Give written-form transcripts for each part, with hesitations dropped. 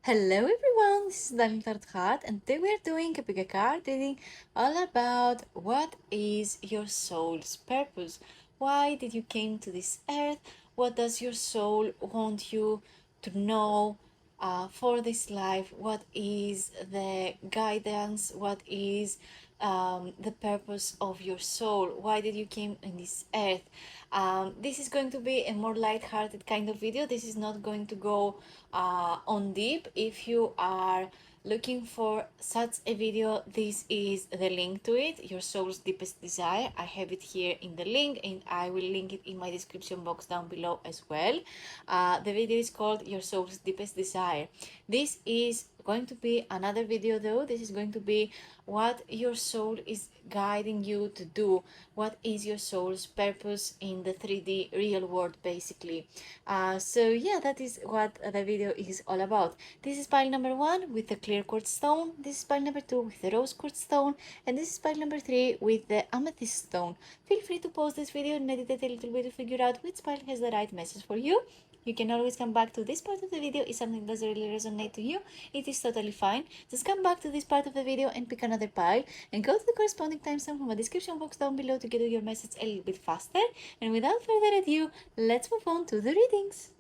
Hello everyone, this is Untitled Chapter, and today we are doing a big card reading all about what is your soul's purpose. Why did you came to this earth? What does your soul want you to know for this life? What is the guidance? What is the purpose of your soul? Why did you came in this earth? This is going to be a more light-hearted kind of video. This is not going to go on deep. If you are looking for such a video, this is the link to it, your soul's deepest desire. I have it here in the link, and I will link it in my description box down below as well. The video is called Your Soul's Deepest Desire. This is going to be another video though. This is going to be what your soul is guiding you to do. What is your soul's purpose in the 3D real world, basically. So yeah, that is what the video is all about. This is pile number 1 with the clear quartz stone. This is pile number 2 with the rose quartz stone, and this is pile number 3 with the amethyst stone. Feel free to pause this video and meditate a little bit to figure out which pile has the right message for you. You can always come back to this part of the video if something doesn't really resonate to you. It is totally fine. Just come back to this part of the video and pick another pile and go to the corresponding timestamp from the description box down below to get your message a little bit faster. And without further ado, let's move on to the readings.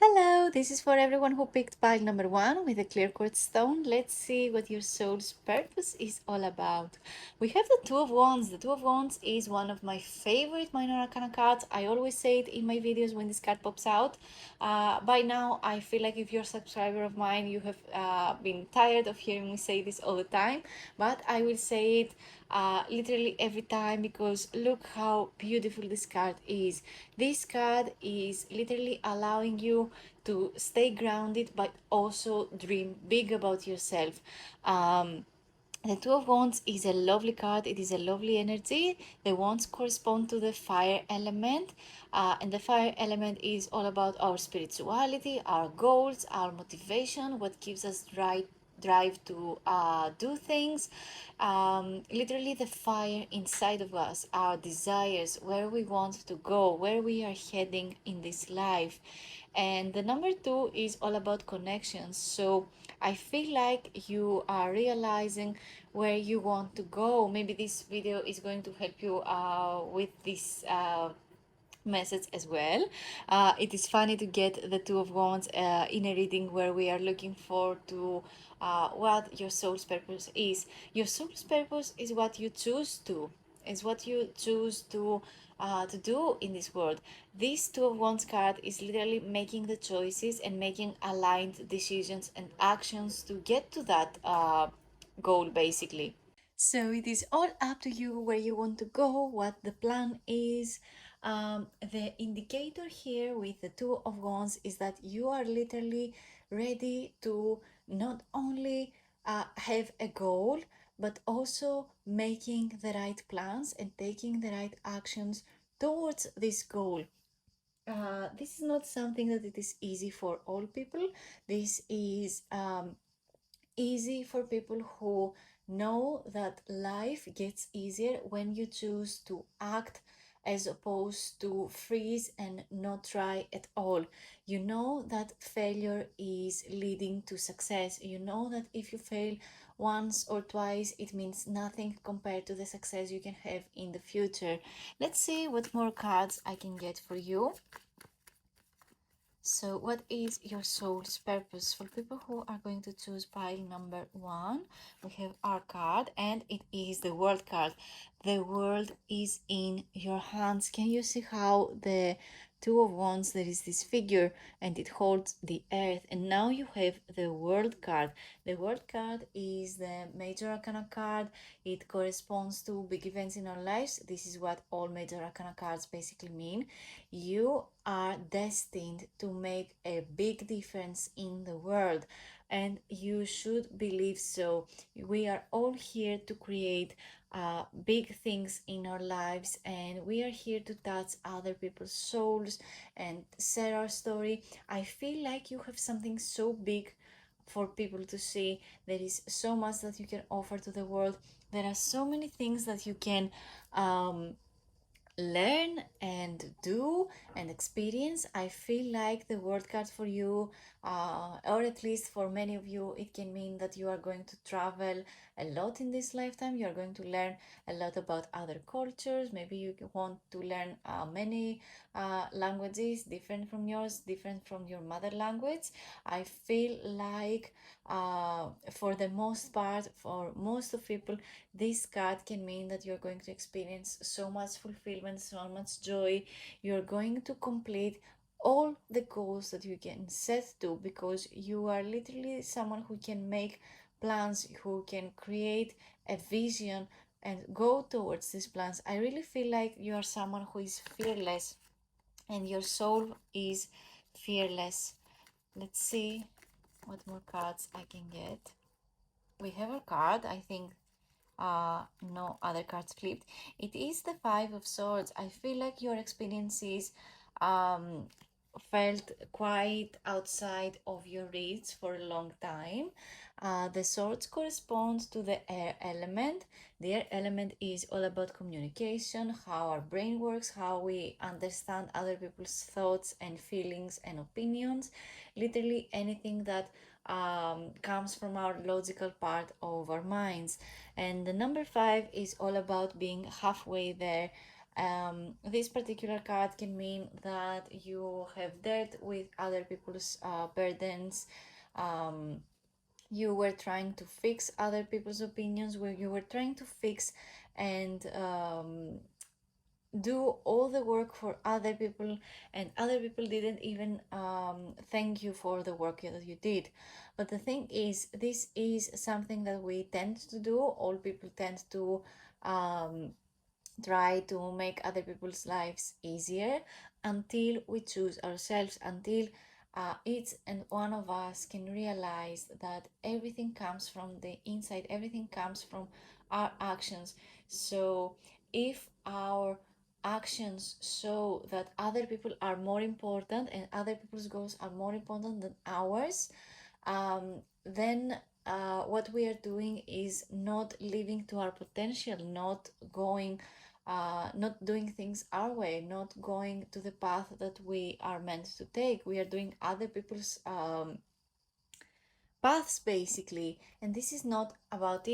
Hello, this is for everyone who picked pile number 1 with a clear quartz stone. Let's see what your soul's purpose is all about. We have the Two of Wands. The Two of Wands is one of my favorite minor arcana cards. I always say it in my videos when this card pops out. By now, I feel like if you're a subscriber of mine, you have been tired of hearing me say this all the time, but I will say it literally every time because look how beautiful this card is. This card is literally allowing you to stay grounded but also dream big about yourself. The Two of Wands is a lovely card. It is a lovely energy. The wands correspond to the fire element, and the fire element is all about our spirituality, our goals, our motivation, what gives us drive to do things. Literally the fire inside of us, our desires, where we want to go, where we are heading in this life. And the number 2 is all about connections. So I feel like you are realizing where you want to go. Maybe this video is going to help you with this message as well. It is funny to get the Two of Wands in a reading where we are looking for to what your soul's purpose is. Your soul's purpose is what you choose to, is what you choose to do in this world. This Two of Wands card is literally making the choices and making aligned decisions and actions to get to that goal, basically. So it is all up to you where you want to go, what the plan is. The indicator here with the Two of Wands is that you are literally ready to not only have a goal, but also making the right plans and taking the right actions towards this goal. This is not something that it is easy for all people. This is easy for people who know that life gets easier when you choose to act as opposed to freeze and not try at all. You know that failure is leading to success. You know that if you fail once or twice, it means nothing compared to the success you can have in the future. Let's see what more cards I can get for you. So what is your soul's purpose? For people who are going to choose pile number 1, we have our card, and it is the world card. The world is in your hands. Can you see how the Two of Wands, there is this figure and it holds the earth, and now you have the world card. The world card is the major arcana card. It corresponds to big events in our lives. This is what all major arcana cards basically mean. You are destined to make a big difference in the world, and you should believe so. We are all here to create big things in our lives, and we are here to touch other people's souls and share our story. I feel like you have something so big for people to see. There is so much that you can offer to the world. There are so many things that you can learn and do and experience. I feel like the word card for you, or at least for many of you, it can mean that you are going to travel a lot in this lifetime. You are going to learn a lot about other cultures. Maybe you want to learn many languages different from yours, different from your mother language. I feel like for the most part, for most of people, this card can mean that you're going to experience so much fulfillment, so much joy. You're going to complete all the goals that you can set to, because you are literally someone who can make plans, who can create a vision and go towards these plans. I really feel like you are someone who is fearless, and your soul is fearless. Let's see what more cards I can get. We have a card, I think no other cards flipped. It is the Five of Swords. I feel like your experiences um, felt quite outside of your reach for a long time. The swords correspond to the air element. The air element is all about communication, how our brain works, how we understand other people's thoughts and feelings and opinions. Literally anything that comes from our logical part of our minds. And the number five is all about being halfway there. This particular card can mean that you have dealt with other people's burdens. You were trying to fix other people's opinions, where you were trying to fix and do all the work for other people, and other people didn't even thank you for the work that you did. But the thing is, this is something that we tend to do. All people tend to um, try to make other people's lives easier, until we choose ourselves, until each and one of us can realize that everything comes from the inside, everything comes from our actions. So if our actions show that other people are more important and other people's goals are more important than ours, then what we are doing is not living to our potential, not going, not doing things our way, not going to the path that we are meant to take. We are doing other people's paths basically, and this is not about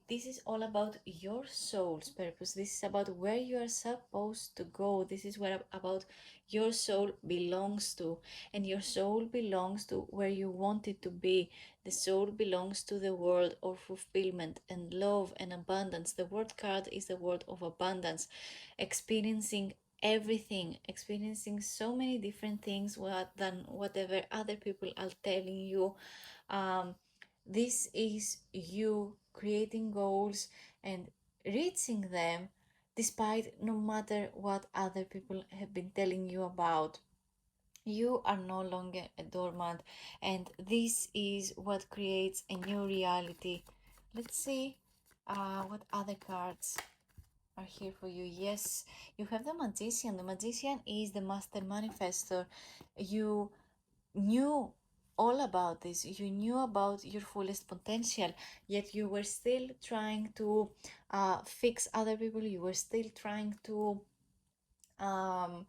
this is all about your soul's purpose. This is about where you are supposed to go. This is where about your soul belongs to, and your soul belongs to where you want it to be. The soul belongs to the world of fulfillment and love and abundance. The word card is the word of abundance, experiencing everything, experiencing so many different things than whatever other people are telling you. um, this is you creating goals and reaching them, despite no matter what other people have been telling you about. You are no longer a doormat, and this is what creates a new reality. Let's see what other cards are here for you. Yes, you have the Magician. The Magician is the master manifestor. You knew all about this, you knew about your fullest potential, yet you were still trying to fix other people. You were still trying to um,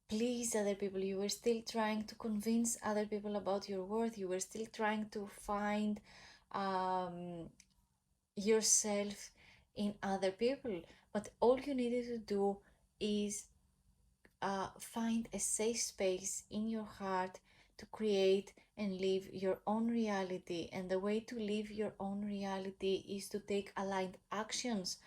please other people. You were still trying to convince other people about your worth. You were still trying to find um, yourself in other people. But all you needed to do is find a safe space in your heart to create and live your own reality. And the way to live your own reality is to take aligned actions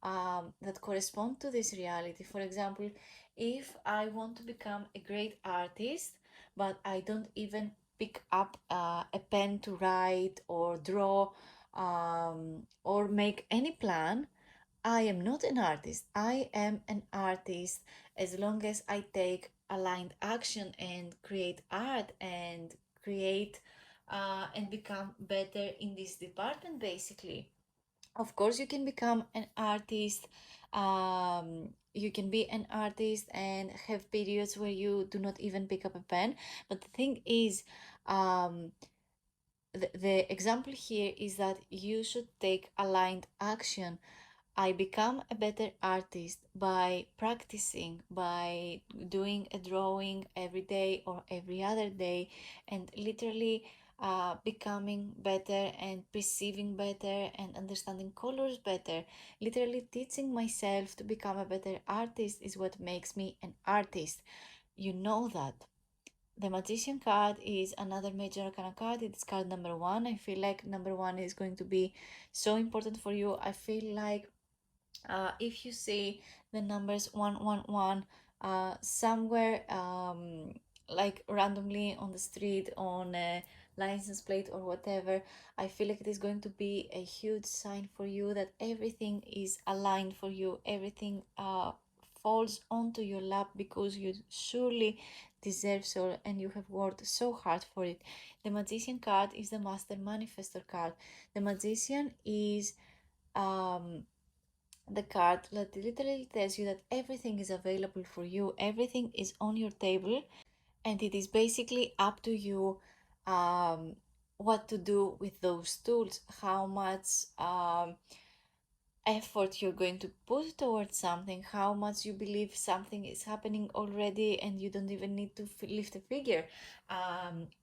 that correspond to this reality. For example, if I want to become a great artist, but I don't even pick up a pen to write or draw or make any plan, I am not an artist. I am an artist as long as I take aligned action and create art and create and become better in this department, basically. Of course, you can become an artist. You can be an artist and have periods where you do not even pick up a pen. But the thing is, um, the example here is that you should take aligned action. I become a better artist by practicing, by doing a drawing every day or every other day, and literally becoming better and perceiving better and understanding colors better. Literally teaching myself to become a better artist is what makes me an artist. You know that. The Magician card is another major arcana card. It's card number one. I feel like number one is going to be so important for you. I feel like if you see the numbers 111 somewhere, like randomly on the street, on a license plate or whatever, I feel like it is going to be a huge sign for you that everything is aligned for you, everything falls onto your lap because you surely deserve so, and you have worked so hard for it. The Magician card is the Master Manifestor card. The Magician is the card that literally tells you that everything is available for you, everything is on your table, and it is basically up to you what to do with those tools, how much effort you're going to put towards something, how much you believe something is happening already and you don't even need to lift a figure.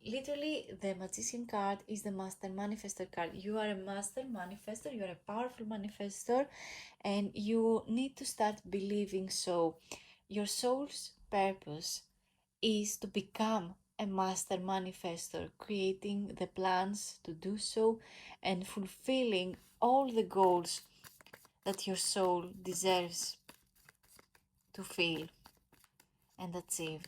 Literally, the Magician card is the Master Manifestor card. You are a Master Manifestor, you are a powerful manifestor, and you need to start believing so. Your soul's purpose is to become a master manifestor, creating the plans to do so and fulfilling all the goals that your soul deserves to feel and achieve.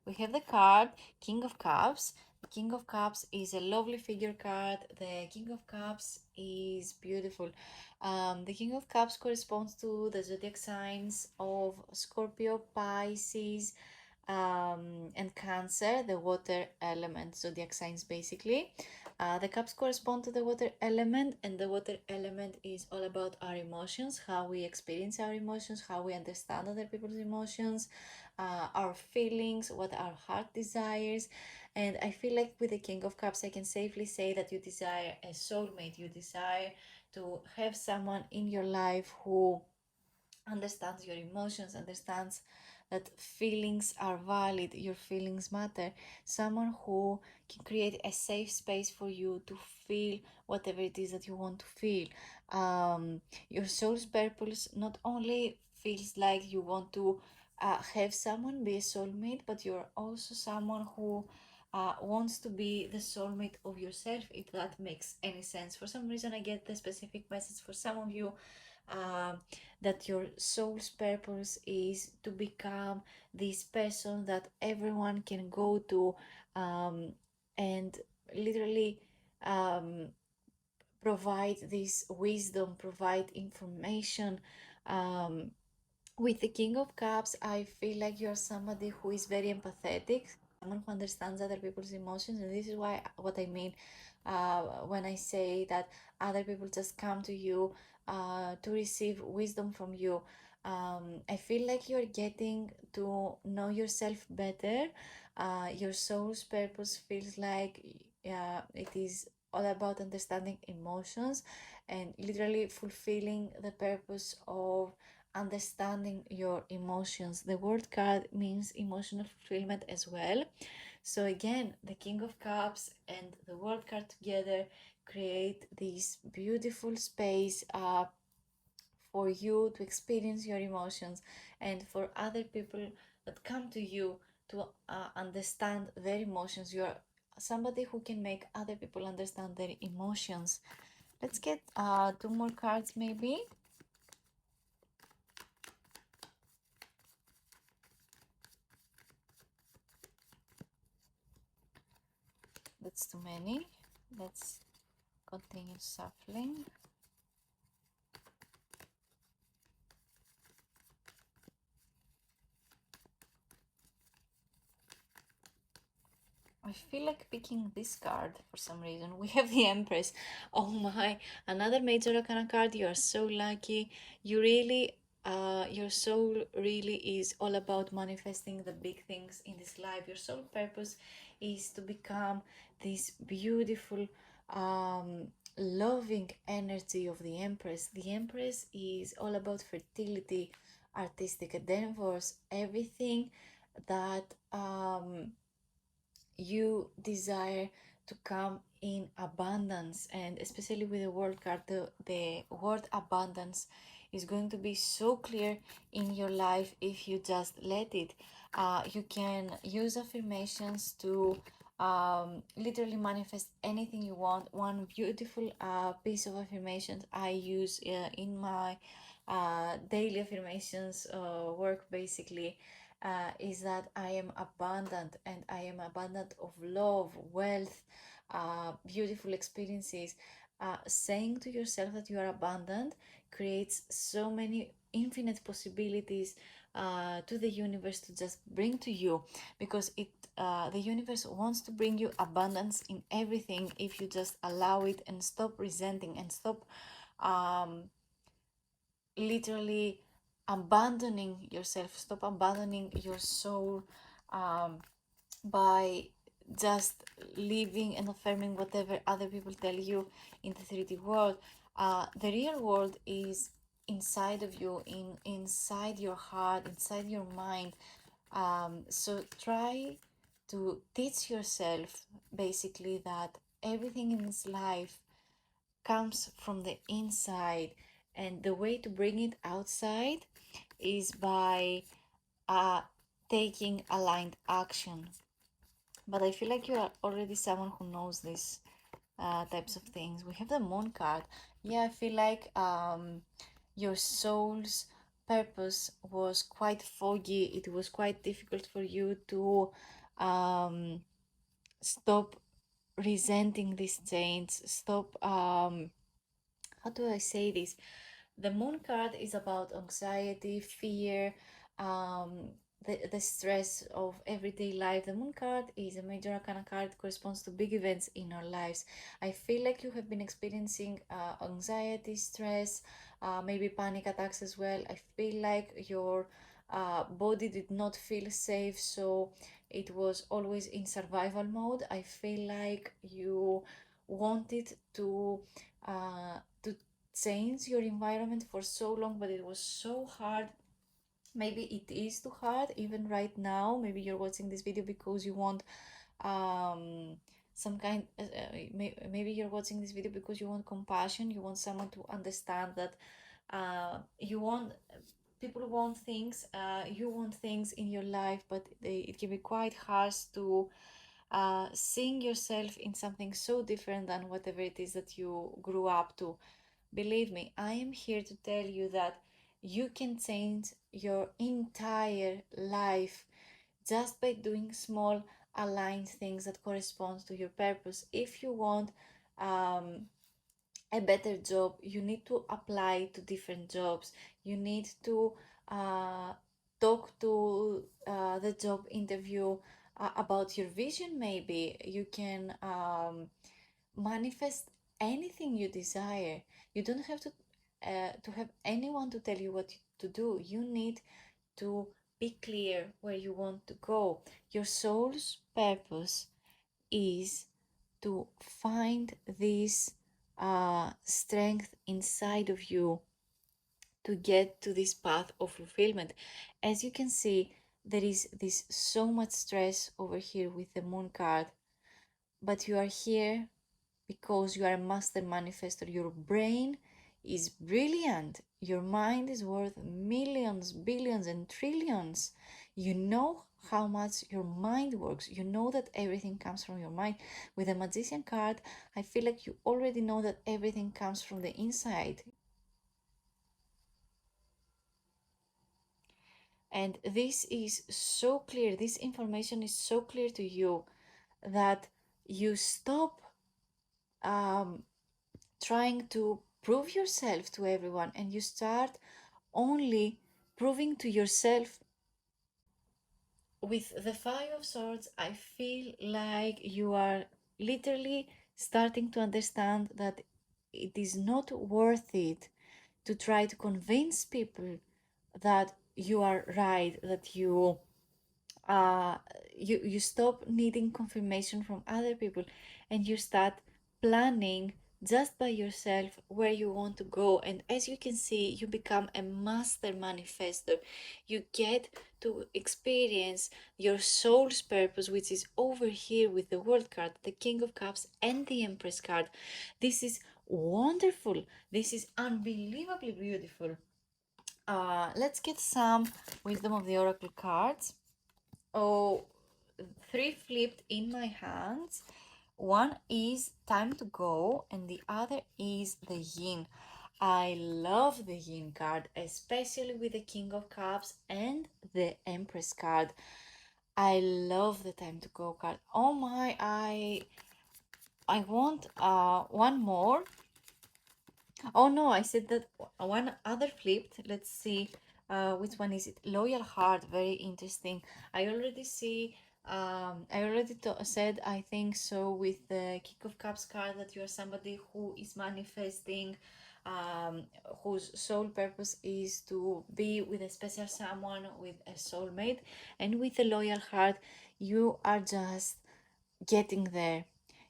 We have the card King of Cups. The King of Cups is a lovely figure card. The King of Cups is beautiful. The King of Cups corresponds to the zodiac signs of Scorpio, Pisces, and Cancer, the water element zodiac signs basically. The cups correspond to the water element, and the water element is all about our emotions, how we experience our emotions, how we understand other people's emotions, our feelings, what our heart desires. And I feel like with the King of Cups, I can safely say that you desire a soulmate, you desire to have someone in your life who understands your emotions, understands that feelings are valid, your feelings matter, someone who can create a safe space for you to feel whatever it is that you want to feel. Your soul's purpose not only feels like you want to have someone be a soulmate, but you're also someone who wants to be the soulmate of yourself, if that makes any sense. For some reason, I get the specific message for some of you uh, that your soul's purpose is to become this person that everyone can go to, and literally um, provide this wisdom, provide information. Um, with the King of Cups, I feel like you're somebody who is very empathetic, someone who understands other people's emotions, and this is why what I mean when I say that other people just come to you to receive wisdom from you. I feel like you're getting to know yourself better. Your soul's purpose feels like it is all about understanding emotions and literally fulfilling the purpose of understanding your emotions. The word card means emotional fulfillment as well. So again, the King of Cups and the World card together create this beautiful space for you to experience your emotions, and for other people that come to you to understand their emotions. You are somebody who can make other people understand their emotions. Let's get two more cards maybe. That's too many. Let's continue shuffling. I feel like picking this card for some reason. We have the Empress. Oh my, another major arcana card. You are so lucky. You really, your soul really is all about manifesting the big things in this life. Your soul purpose is to become this beautiful loving energy of the Empress. The Empress is all about fertility, artistic endeavors, everything that you desire to come in abundance. And especially with the word card, the word abundance is going to be so clear in your life if you just let it. You can use affirmations to literally manifest anything you want. One beautiful piece of affirmations I use in my daily affirmations work basically is that I am abundant, and I am abundant of love, wealth, beautiful experiences. Saying to yourself that you are abundant creates so many infinite possibilities to the universe to just bring to you, because the universe wants to bring you abundance in everything if you just allow it and stop resenting and stop um, literally abandoning yourself, stop abandoning your soul um, by just living and affirming whatever other people tell you in the 3D world. The real world is inside of you, inside your heart, inside your mind. So try to teach yourself basically that everything in this life comes from the inside, and the way to bring it outside is by uh, taking aligned action. But I feel like you are already someone who knows these types of things. We have the moon card. Yeah, I feel like your soul's purpose was quite foggy. It was quite difficult for you to stop resenting these chains, stop how do I say this? The moon card is about anxiety, fear, um, the stress of everyday life. The moon card is a major arcana card, corresponds to big events in our lives. I feel like you have been experiencing anxiety, stress, maybe panic attacks as well. I feel like your body did not feel safe, so it was always in survival mode. I feel like you wanted to change your environment for so long, but it was so hard. Maybe it is too hard even right now. Maybe you're watching this video because you want um some kind maybe you're watching this video because you want compassion, you want someone to understand that you want people want things, you want things in your life, but it can be quite harsh to seeing yourself in something so different than whatever it is that you grew up to. Believe me, I am here to tell you that you can change your entire life just by doing small aligned things that corresponds to your purpose. If you want a better job, you need to apply to different jobs. You need to uh, talk to the job interview about your vision. Maybe you can manifest anything you desire. You don't have to have anyone to tell you what to do. You need to be clear where you want to go. Your soul's purpose is to find this strength inside of you to get to this path of fulfillment. As you can see, there is this so much stress over here with the moon card, but you are here because you are a master manifestor. Your brain is brilliant. Your mind is worth millions, billions, and trillions. You know how much your mind works. You know that everything comes from your mind. With the Magician card, I feel like you already know that everything comes from the inside. And this is so clear, this information is so clear to you that you stop um, trying to prove yourself to everyone, and you start only proving to yourself. With the Five of Swords, I feel like you are literally starting to understand that it is not worth it to try to convince people that you are right, that uh, you stop needing confirmation from other people, and you start planning just by yourself where you want to go. And as you can see, you become a master manifestor. You get to experience your soul's purpose, which is over here with the World card, the King of Cups, and the Empress card. This is wonderful. This is unbelievably beautiful. Let's get some Wisdom of the Oracle cards. Oh, three flipped in my hands. One is time to go, and the other is the yin. I love the yin card, especially with the King of Cups and the Empress card. I love the time to go card. Oh my, I want one more. Oh no, I said that one other flipped. Let's see which one is it. Loyal heart, very interesting. I already see, I already said, I think so, with the King of Cups card that you are somebody who is manifesting, whose sole purpose is to be with a special someone, with a soulmate. And with the loyal heart, you are just getting there.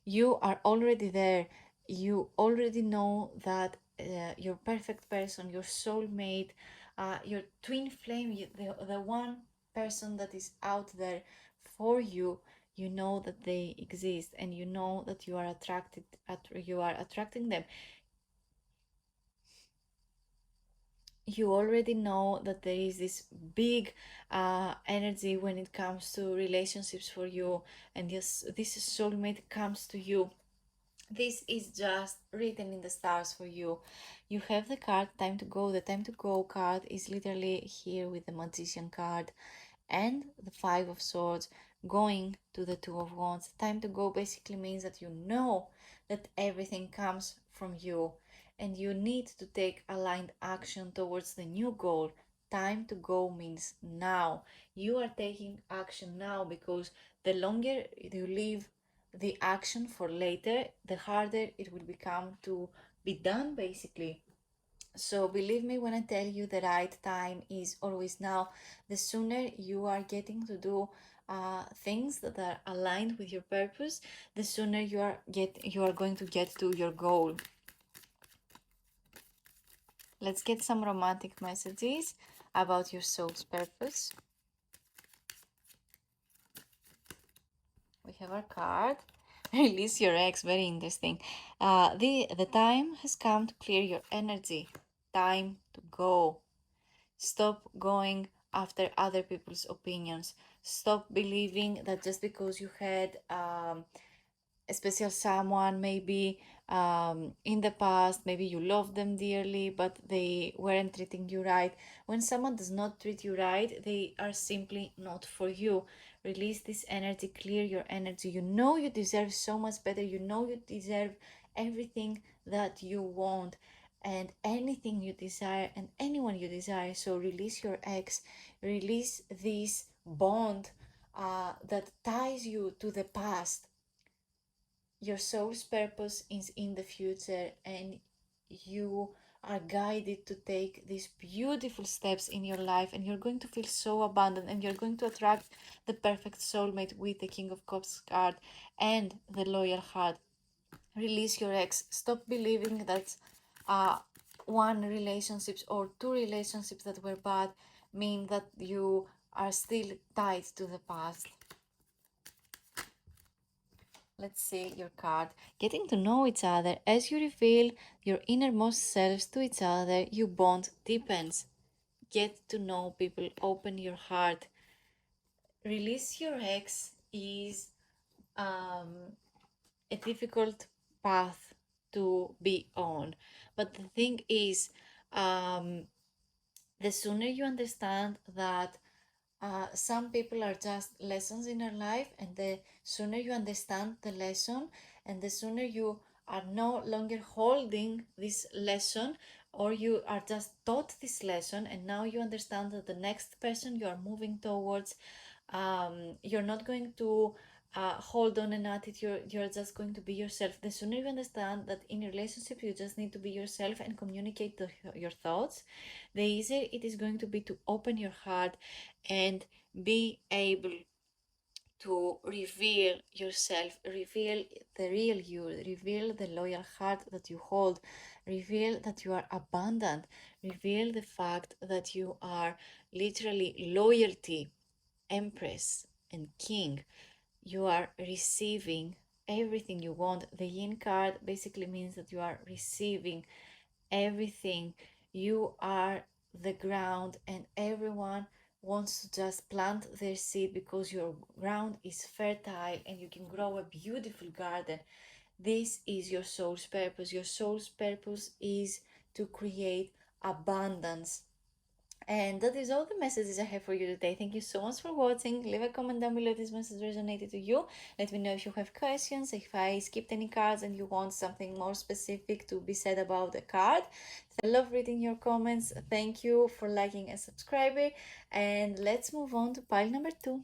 You are already there. You already know that your perfect person, your soulmate, your twin flame, the one person that is out there for you, you know that they exist, and you know that you are you are attracting them. You already know that there is this big energy when it comes to relationships for you, and this soulmate comes to you. This is just written in the stars for you. You have the card time to go. The time to go card is literally here with the magician card and the Five of Swords going to the Two of Wands. Time to go basically means that you know that everything comes from you, and you need to take aligned action towards the new goal. Time to go means now. You are taking action now, because the longer you leave the action for later, the harder it will become to be done basically. So believe me when I tell you the right time is always now. The sooner you are getting to do things that are aligned with your purpose, the sooner you are going to get to your goal. Let's get some romantic messages about your soul's purpose. We have our card. Release your ex. Very interesting. The time has come to clear your energy. Time to go. Stop going after other people's opinions. Stop believing that just because you had a special someone, maybe in the past, maybe you loved them dearly, but they weren't treating you right. When someone does not treat you right, they are simply not for you. Release this energy, clear your energy. You know you deserve so much better. You know you deserve everything that you want and anything you desire and anyone you desire. So release your ex, release this bond that ties you to the past. Your soul's purpose is in the future, and you are guided to take these beautiful steps in your life, and you're going to feel so abundant, and you're going to attract the perfect soulmate with the King of Cups card and the loyal heart. Release your ex. Stop believing that uh, one relationships or two relationships that were bad mean that you are still tied to the past. Let's see your card. Getting to know each other. As you reveal your innermost selves to each other, your bond deepens. Get to know people. Open your heart. Release your ex is a difficult path to be on. But the thing is, the sooner you understand that some people are just lessons in our life, and the sooner you understand the lesson, and the sooner you are no longer holding this lesson, or you are just taught this lesson and now you understand that the next person you are moving towards, you're not going to hold on an attitude, you're just going to be yourself. The sooner you understand that in a relationship you just need to be yourself and communicate your thoughts, the easier it is going to be to open your heart and be able to reveal yourself, reveal the real you, reveal the loyal heart that you hold, reveal that you are abundant, reveal the fact that you are literally loyalty, empress, and king. You are receiving everything you want. The yin card basically means that you are receiving everything. You are the ground, and everyone wants to just plant their seed because your ground is fertile and you can grow a beautiful garden. This is your soul's purpose. Your soul's purpose is to create abundance. And that is all the messages I have for you today. Thank you so much for watching. Leave a comment down below if this message resonated to you. Let me know if you have questions, if I skipped any cards and you want something more specific to be said about the card. I love reading your comments. Thank you for liking and subscribing. And let's move on to pile number 2.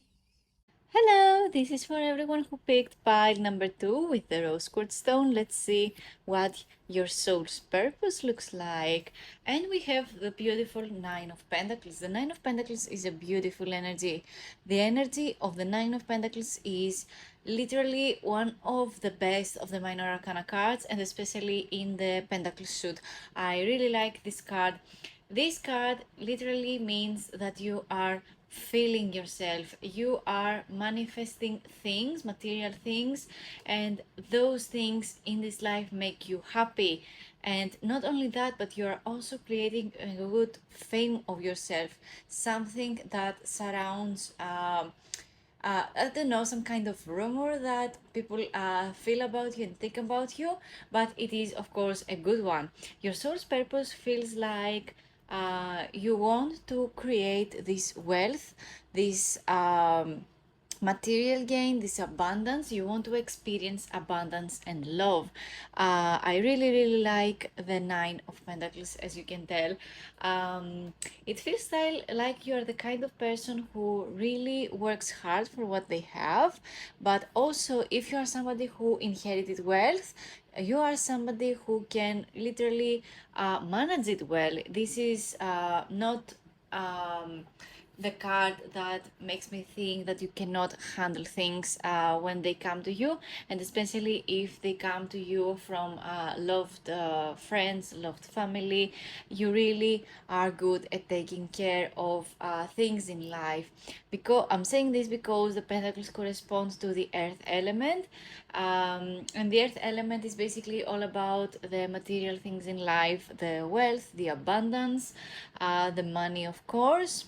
Hello, this is for everyone who picked pile number 2 with the rose quartz stone. Let's see what your soul's purpose looks like. And we have the beautiful Nine of Pentacles. The Nine of Pentacles is a beautiful energy. The energy of the Nine of Pentacles is literally one of the best of the minor arcana cards, and especially in the Pentacle suit. I really like this card. This card literally means that you are feeling yourself, you are manifesting things, material things, and those things in this life make you happy. And not only that, but you are also creating a good fame of yourself, something that surrounds I don't know, some kind of rumor that people feel about you and think about you, but it is, of course, a good one. Your soul's purpose feels like you want to create this wealth, this material gain, this abundance. You want to experience abundance and love. I really like the Nine of Pentacles, as you can tell. It feels like you're the kind of person who really works hard for what they have, but also if you are somebody who inherited wealth, you are somebody who can literally manage it well. This is not the card that makes me think that you cannot handle things when they come to you, and especially if they come to you from loved friends, loved family. You really are good at taking care of things in life. Because I'm saying this because the pentacles corresponds to the earth element, and the earth element is basically all about the material things in life, the wealth, the abundance, the money, of course.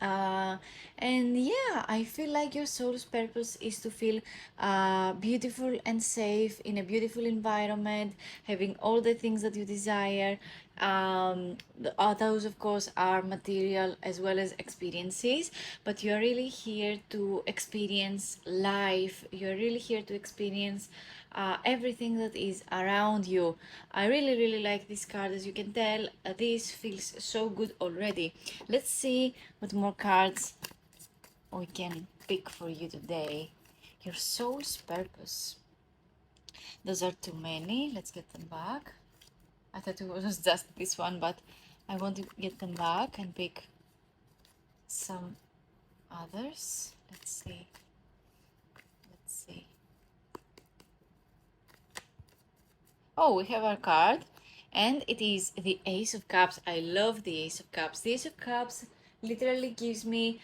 uh, and yeah, I feel like your soul's purpose is to feel beautiful and safe in a beautiful environment, having all the things that you desire. Those, of course, are material as well as experiences, but you're really here to experience life. You're really here to experience everything that is around you. I really like this card. As you can tell, this feels so good already. Let's see what more cards we can pick for you today. Your soul's purpose. Those are too many. Let's get them back. I thought it was just this one, but I want to get them back and pick some others. Let's see. Let's see. Oh, we have our card, and it is the Ace of Cups. I love the Ace of Cups. The Ace of Cups literally gives me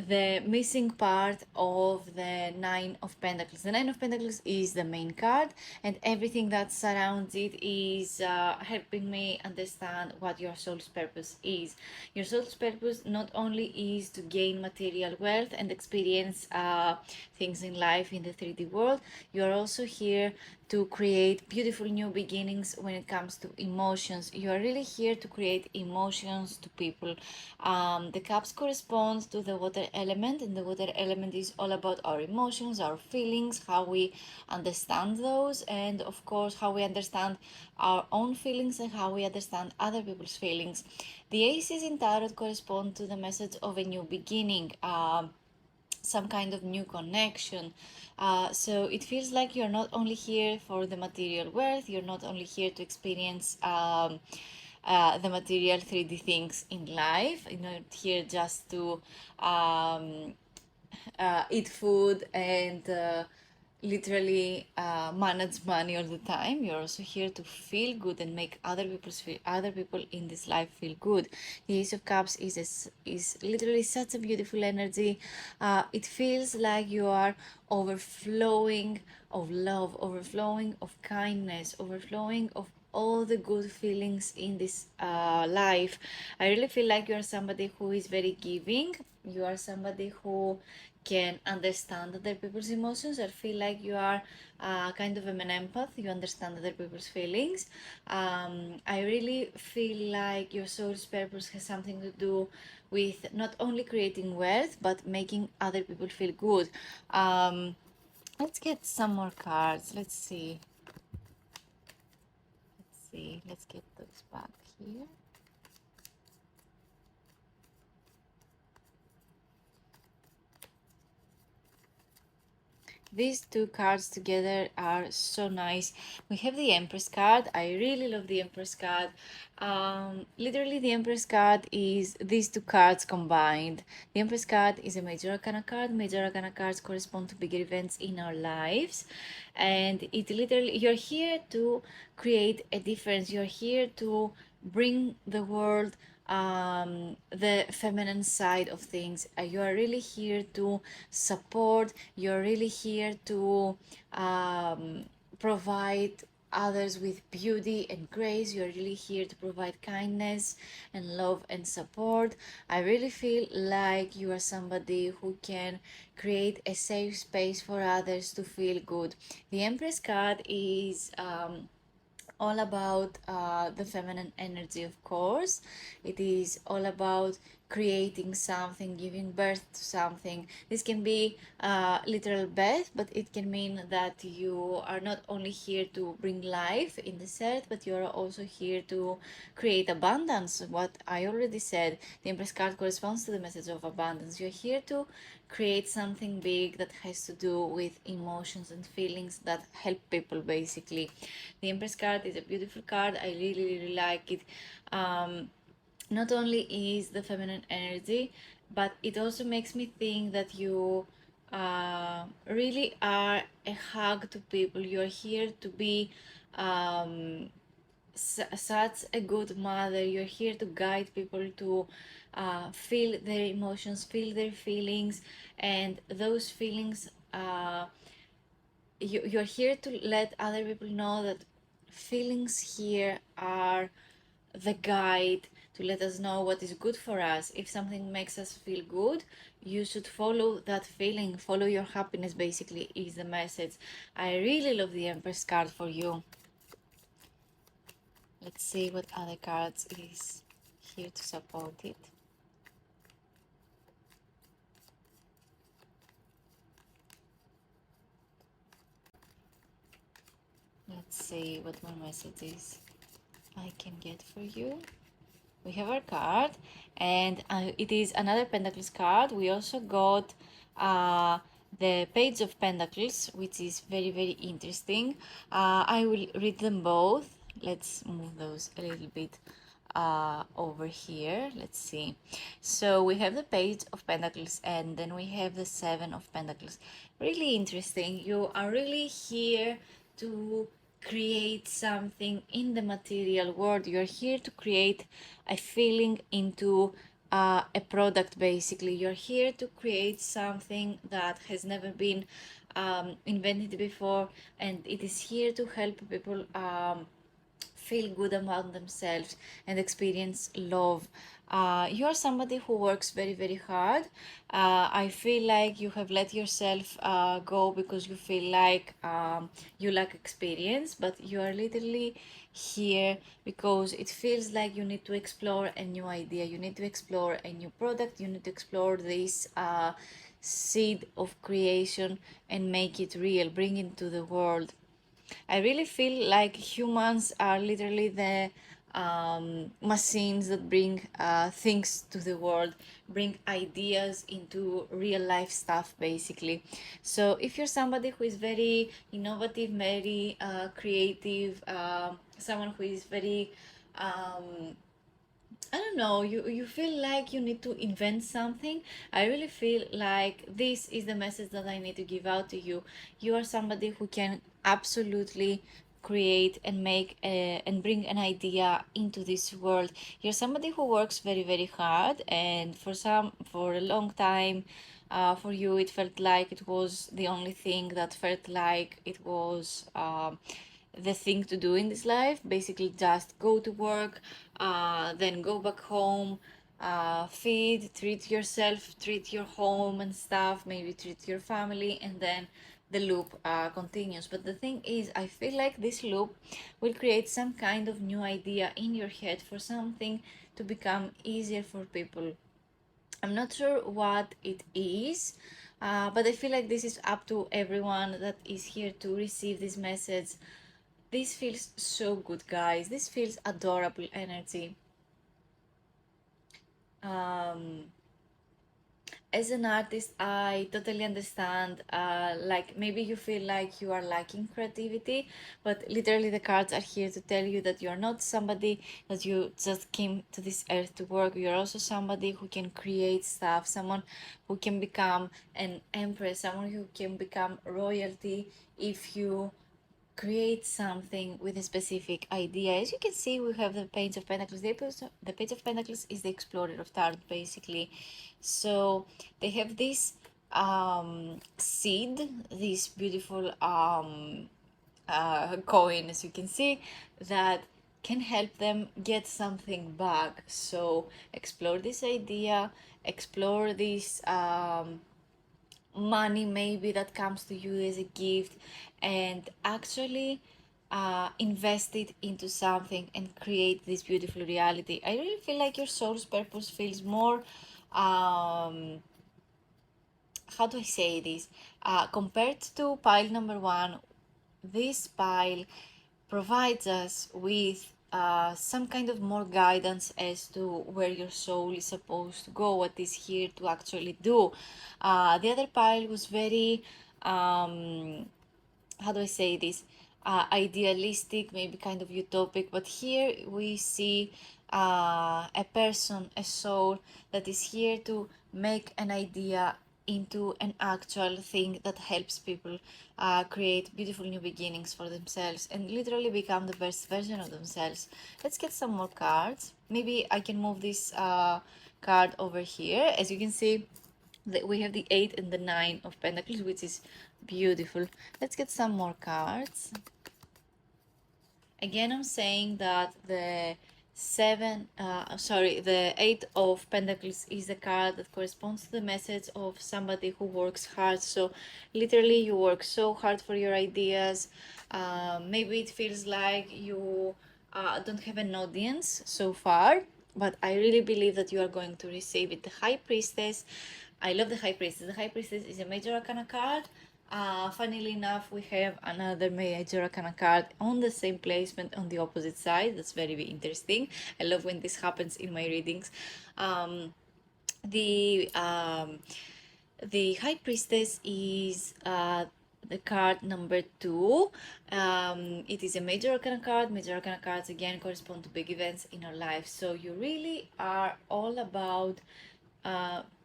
the missing part of the Nine of Pentacles. The Nine of Pentacles is the main card, and everything that surrounds it is helping me understand what your soul's purpose is. Your soul's purpose not only is to gain material wealth and experience things in life in the 3D world, you are also here to create beautiful new beginnings when it comes to emotions. You are really here to create emotions to people. The cups corresponds to the water element, and the water element is all about our emotions, our feelings, how we understand those, and of course how we understand our own feelings and how we understand other people's feelings. The aces in tarot correspond to the message of a new beginning, some kind of new connection. So it feels like you're not only here for the material wealth, you're not only here to experience the material 3D things in life, you're not here just to eat food and literally manage money all the time. You're also here to feel good and make other people in this life feel good. The Ace of Cups is literally such a beautiful energy. It feels like you are overflowing of love, overflowing of kindness, overflowing of all the good feelings in this life. I really feel like you are somebody who is very giving. You are somebody who can understand other people's emotions. I feel like you are kind of an empath. You understand other people's feelings. I really feel like your soul's purpose has something to do with not only creating wealth but making other people feel good. Let's get some more cards. Let's see. Let's get those back here. These two cards together are so nice. We have the Empress card. I really love the Empress card. Literally, the Empress card is these two cards combined. The Empress card is a Major Arcana card. Major Arcana cards correspond to bigger events in our lives. And it literally, you're here to create a difference. You're here to bring the world the feminine side of things. You are really here to support. You're really here to provide others with beauty and grace. You're really here to provide kindness and love and support. I really feel like you are somebody who can create a safe space for others to feel good. The Empress card is all about the feminine energy, of course. It is all about creating something, giving birth to something. This can be literal birth, but it can mean that you are not only here to bring life in this earth, but you are also here to create abundance. What I already said, the Empress card corresponds to the message of abundance. You're here to create something big that has to do with emotions and feelings that help people, basically. The Empress card is a beautiful card. I really, really like it. Not only is the feminine energy, but it also makes me think that you really are a hug to people. You're here to be such a good mother. You're here to guide people to feel their emotions, feel their feelings, and those feelings. You're here to let other people know that feelings here are the guide to let us know what is good for us. If something makes us feel good, you should follow that feeling. Follow your happiness, basically, is the message. I really love the Empress card for you. Let's see what other cards is here to support it. Let's see what more messages I can get for you. We have our card, and it is another Pentacles card. We also got the Page of Pentacles, which is very, very interesting. I will read them both. Let's move those a little bit over here. Let's see. So we have the Page of Pentacles, and then we have the Seven of Pentacles. Really interesting. You are really here to create something in the material world. You're here to create a feeling into a product, basically. You're here to create something that has never been invented before, and it is here to help people feel good about themselves and experience love. You are somebody who works very, very hard. I feel like you have let yourself go because you feel like you lack experience, but you are literally here because it feels like you need to explore a new idea, you need to explore a new product, you need to explore this seed of creation and make it real, bring it to the world. I really feel like humans are literally the machines that bring things to the world, bring ideas into real life stuff, basically. So if you're somebody who is very innovative, very creative, someone who is very I don't know, you feel like you need to invent something. I really feel like this is the message that I need to give out to you. You are somebody who can absolutely create and make and bring an idea into this world. You're somebody who works very, very hard, and for a long time, for you, it felt like it was the only thing that felt like it was the thing to do in this life. Basically, just go to work, then go back home, feed, treat yourself, treat your home and stuff, maybe treat your family, and then the loop continues. But the thing is, I feel like this loop will create some kind of new idea in your head for something to become easier for people. I'm not sure what it is, but I feel like this is up to everyone that is here to receive this message. This feels so good, guys. This feels adorable energy. Um, as an artist, I totally understand. Like maybe you feel like you are lacking creativity, but literally the cards are here to tell you that you're not somebody that you just came to this earth to work. You're also somebody who can create stuff, someone who can become an empress, someone who can become royalty if you create something with a specific idea. As you can see, we have the Page of Pentacles. The Page of Pentacles is the Explorer of Tarot, basically. So they have this seed, this beautiful coin, as you can see, that can help them get something back. So explore this idea, explore this money maybe that comes to you as a gift, and actually invest it into something and create this beautiful reality. I really feel like your soul's purpose feels more how do I say this, compared to pile number one. This pile provides us with some kind of more guidance as to where your soul is supposed to go, what is here to actually do. The other pile was very, how do I say this, idealistic, maybe kind of utopic, but here we see a person, a soul that is here to make an idea into an actual thing that helps people create beautiful new beginnings for themselves and literally become the best version of themselves. Let's get some more cards. Maybe I can move this card over here. As you can see, we have the 8 and the 9 of Pentacles, which is beautiful. Let's get some more cards. Again, I'm saying that the the 8 of Pentacles is the card that corresponds to the message of somebody who works hard. So literally you work so hard for your ideas. Maybe it feels like you don't have an audience so far, but I really believe that you are going to receive it. The High Priestess, I love the High Priestess. The High Priestess is a major arcana card. Funnily enough, we have another major arcana card on the same placement on the opposite side. That's very, very interesting. I love when this happens in my readings. The the High Priestess is the card number 2. It is a major arcana card. Major arcana cards again correspond to big events in our life. So you really are all about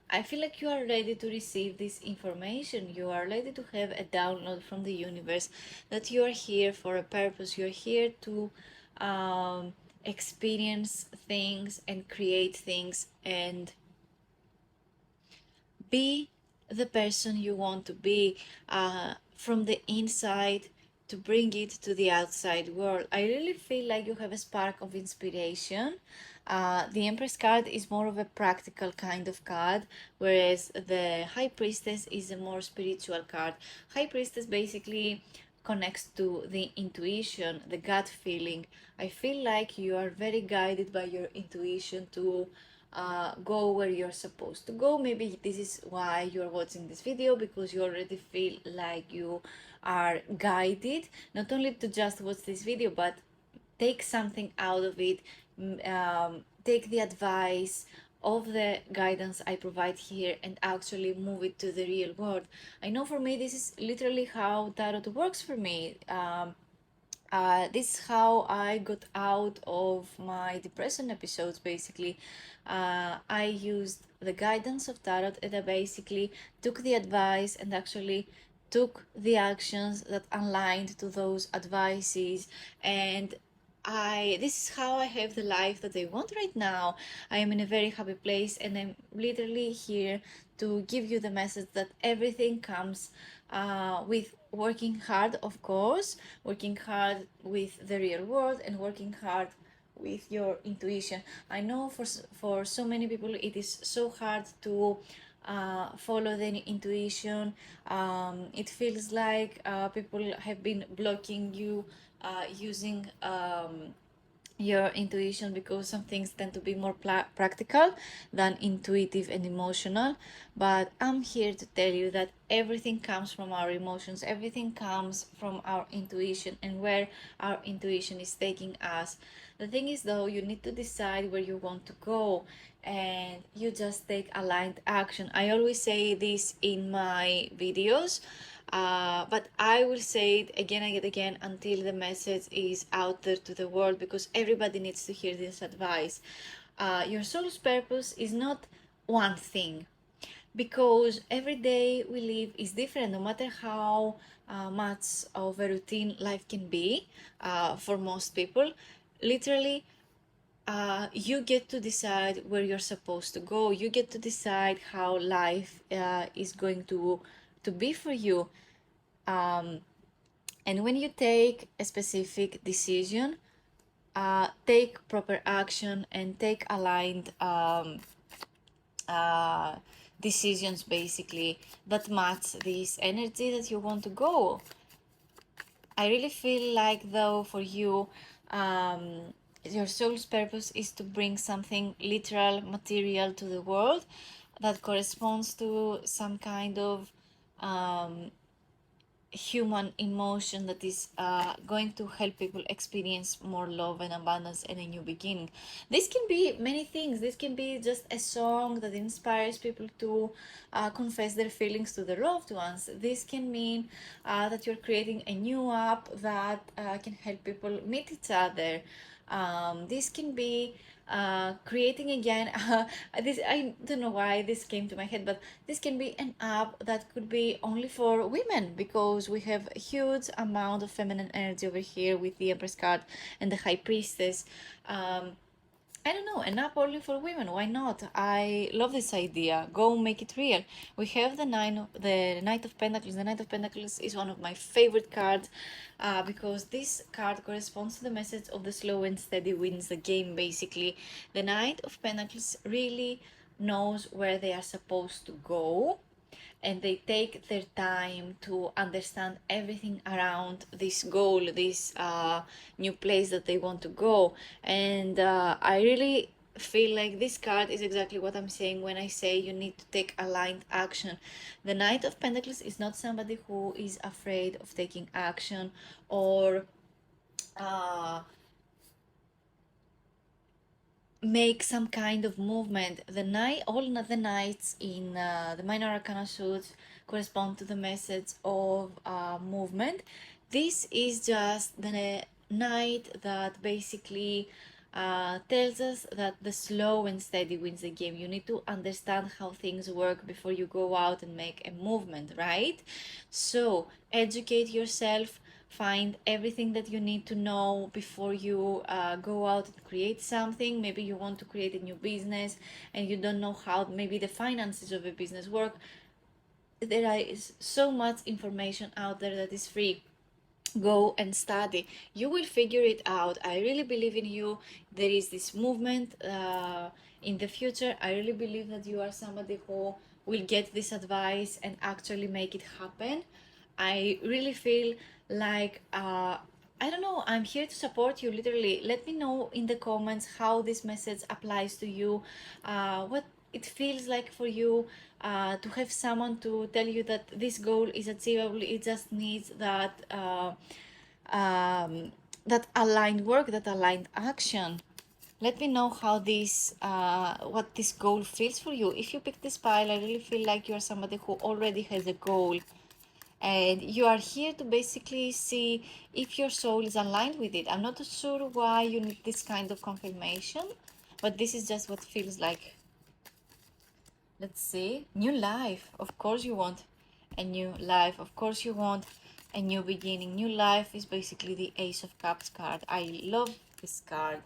I feel like you are ready to receive this information. You are ready to have a download from the universe that you are here for a purpose. You're here to experience things and create things and be the person you want to be from the inside to bring it to the outside world. I really feel like you have a spark of inspiration. The Empress card is more of a practical kind of card, whereas the High Priestess is a more spiritual card. High Priestess basically connects to the intuition, the gut feeling. I feel like you are very guided by your intuition to go where you're supposed to go. Maybe this is why you're watching this video, because you already feel like you are guided, not only to just watch this video, but take something out of it, take the advice of the guidance I provide here and actually move it to the real world. I know for me this is literally how tarot works for me. This is how I got out of my depression episodes. Basically, I used the guidance of tarot, and I basically took the advice and actually took the actions that aligned to those advices. And this is how I have the life that I want right now. I am in a very happy place, and I'm literally here to give you the message that everything comes with working hard, of course, working hard with the real world, and working hard with your intuition. I know for so many people it is so hard to follow the intuition. It feels like people have been blocking you using your intuition, because some things tend to be more practical than intuitive and emotional. But I'm here to tell you that everything comes from our emotions, everything comes from our intuition, and where our intuition is taking us. The thing is, though, you need to decide where you want to go, and you just take aligned action. I always say this in my videos, but I will say it again and again until the message is out there to the world, because everybody needs to hear this advice. Your soul's purpose is not one thing, because every day we live is different, no matter how much of a routine life can be for most people. Literally, you get to decide where you're supposed to go. You get to decide how life is going to be for you. Um, and when you take a specific decision, take proper action and take aligned uh, decisions, basically, that match this energy that you want to go. I really feel like, though, for you, your soul's purpose is to bring something literal, material to the world that corresponds to some kind of human emotion that is going to help people experience more love and abundance and a new beginning. This can be many things. This can be just a song that inspires people to confess their feelings to their loved ones. This can mean that you're creating a new app that can help people meet each other. This can be creating again this, I don't know why this came to my head, but this can be an app that could be only for women, because we have a huge amount of feminine energy over here with the Empress card and the High Priestess. I don't know, an app only for women. Why not? I love this idea. Go make it real. We have the Knight of Pentacles. The Knight of Pentacles is one of my favorite cards because this card corresponds to the message of the slow and steady wins the game. Basically, the Knight of Pentacles really knows where they are supposed to go, and they take their time to understand everything around this goal, this new place that they want to go. And I really feel like this card is exactly what I'm saying when I say you need to take aligned action. The Knight of Pentacles is not somebody who is afraid of taking action or uh, make some kind of movement. All the knights in the minor arcana suits correspond to the message of movement. This is just the knight that basically tells us that the slow and steady wins the game. You need to understand how things work before you go out and make a movement, right? So educate yourself, find everything that you need to know before you go out and create something. Maybe you want to create a new business and you don't know how maybe the finances of a business work. There is so much information out there that is free. Go and study. You will figure it out. I really believe in you. There is this movement in the future. I really believe that you are somebody who will get this advice and actually make it happen. I really feel like I don't know, I'm here to support you. Literally, let me know in the comments how this message applies to you, what it feels like for you, to have someone to tell you that this goal is achievable. It just needs that that aligned work, that aligned action. Let me know how this what this goal feels for you. If you pick this pile, I really feel like you're somebody who already has a goal. and you are here to basically see if your soul is aligned with it. I'm not sure why you need this kind of confirmation, but this is just what feels like. Let's see. New life. Of course you want a new life. Of course you want a new beginning. New life is basically the Ace of Cups card. I love this card.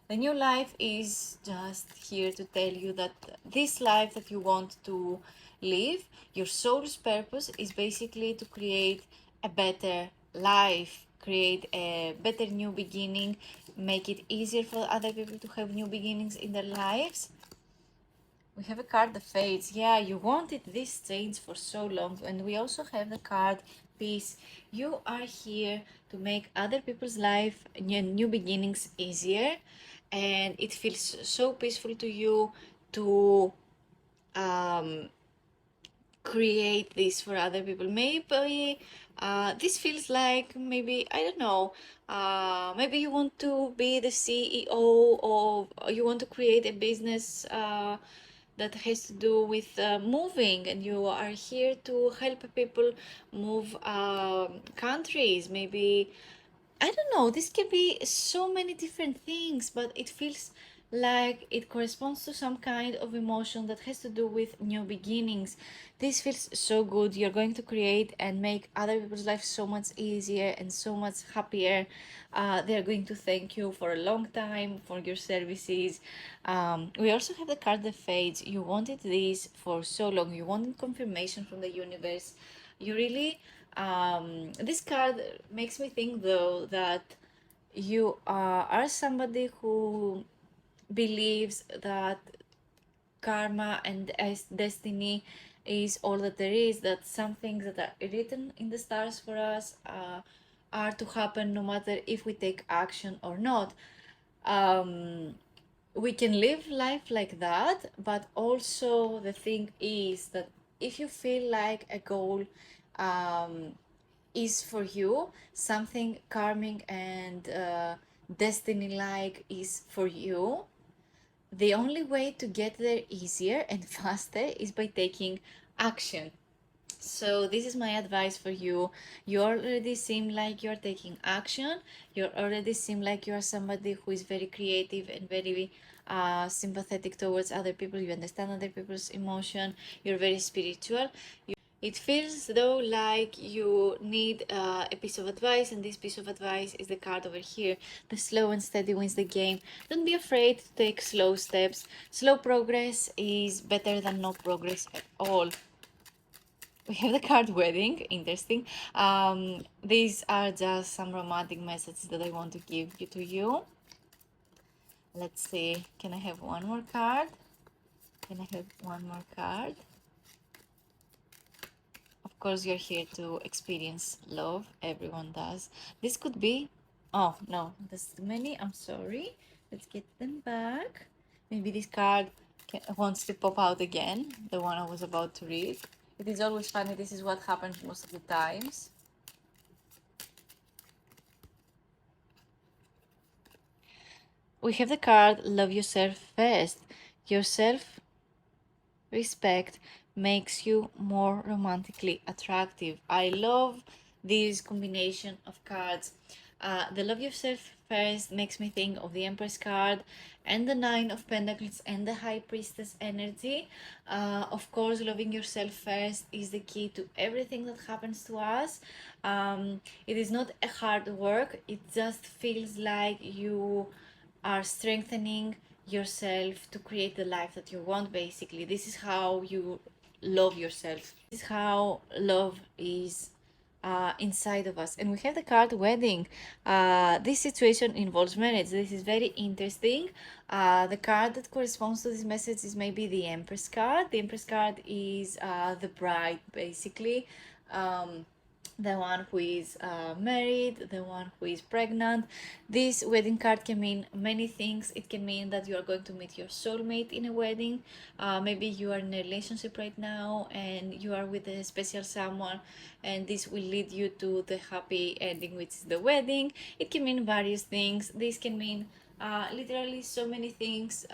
The new life is just here to tell you that this life that you want to live, your soul's purpose is basically to create a better life, create a better new beginning, make it easier for other people to have new beginnings in their lives. We have a card, the Fates. Yeah, you wanted this change for so long. And we also have the card, Peace. You are here to make other people's life, new beginnings easier. And it feels so peaceful to you to create this for other people. Maybe this feels like, maybe, I don't know, maybe you want to be the CEO of, you want to create a business that has to do with moving, and you are here to help people move countries. Maybe, I don't know, this can be so many different things, but it feels like it corresponds to some kind of emotion that has to do with new beginnings. This feels so good. You're going to create and make other people's lives so much easier and so much happier. They're going to thank you for a long time for your services. We also have the card, the Fates. You wanted this for so long. You wanted confirmation from the universe. You really, this card makes me think though that you are somebody who believes that karma and destiny is all that there is, that some things that are written in the stars for us are to happen no matter if we take action or not. We can live life like that, but also the thing is that if you feel like a goal is for you, something karmic and destiny like is for you, the only way to get there easier and faster is by taking action. So this is my advice for you. You already seem like you're taking action. You already seem like you're somebody who is very creative and very sympathetic towards other people. You understand other people's emotion. You're very spiritual. It feels though like you need a piece of advice, and this piece of advice is the card over here. The slow and steady wins the game. Don't be afraid to take slow steps. Slow progress is better than no progress at all. We have the card Wedding. Interesting. These are just some romantic messages that I want to give you to you. Let's see. Can I have one more card? Can I have one more card? Of course, you're here to experience love. Everyone does. This could be. Oh, no. There's too many. I'm sorry. Let's get them back. Maybe this card wants to pop out again. The one I was about to read. It is always funny. This is what happens most of the times. We have the card Love Yourself First. Yourself respect makes you more romantically attractive. I love this combination of cards. The Love Yourself First makes me think of the Empress card and the Nine of Pentacles and the High Priestess energy. Of course, loving yourself first is the key to everything that happens to us. It is not a hard work, it just feels like you are strengthening yourself to create the life that you want. Basically, this is how you love yourself. This is how love is inside of us. And we have the card Wedding. This situation involves marriage. This is very interesting. The card that corresponds to this message is maybe the Empress card. The Empress card is the bride, basically. The one who is married, the one who is pregnant. This wedding card can mean many things. It can mean that you are going to meet your soulmate in a wedding. Maybe you are in a relationship right now and you are with a special someone, and this will lead you to the happy ending, which is the wedding. It can mean various things. This can mean literally so many things.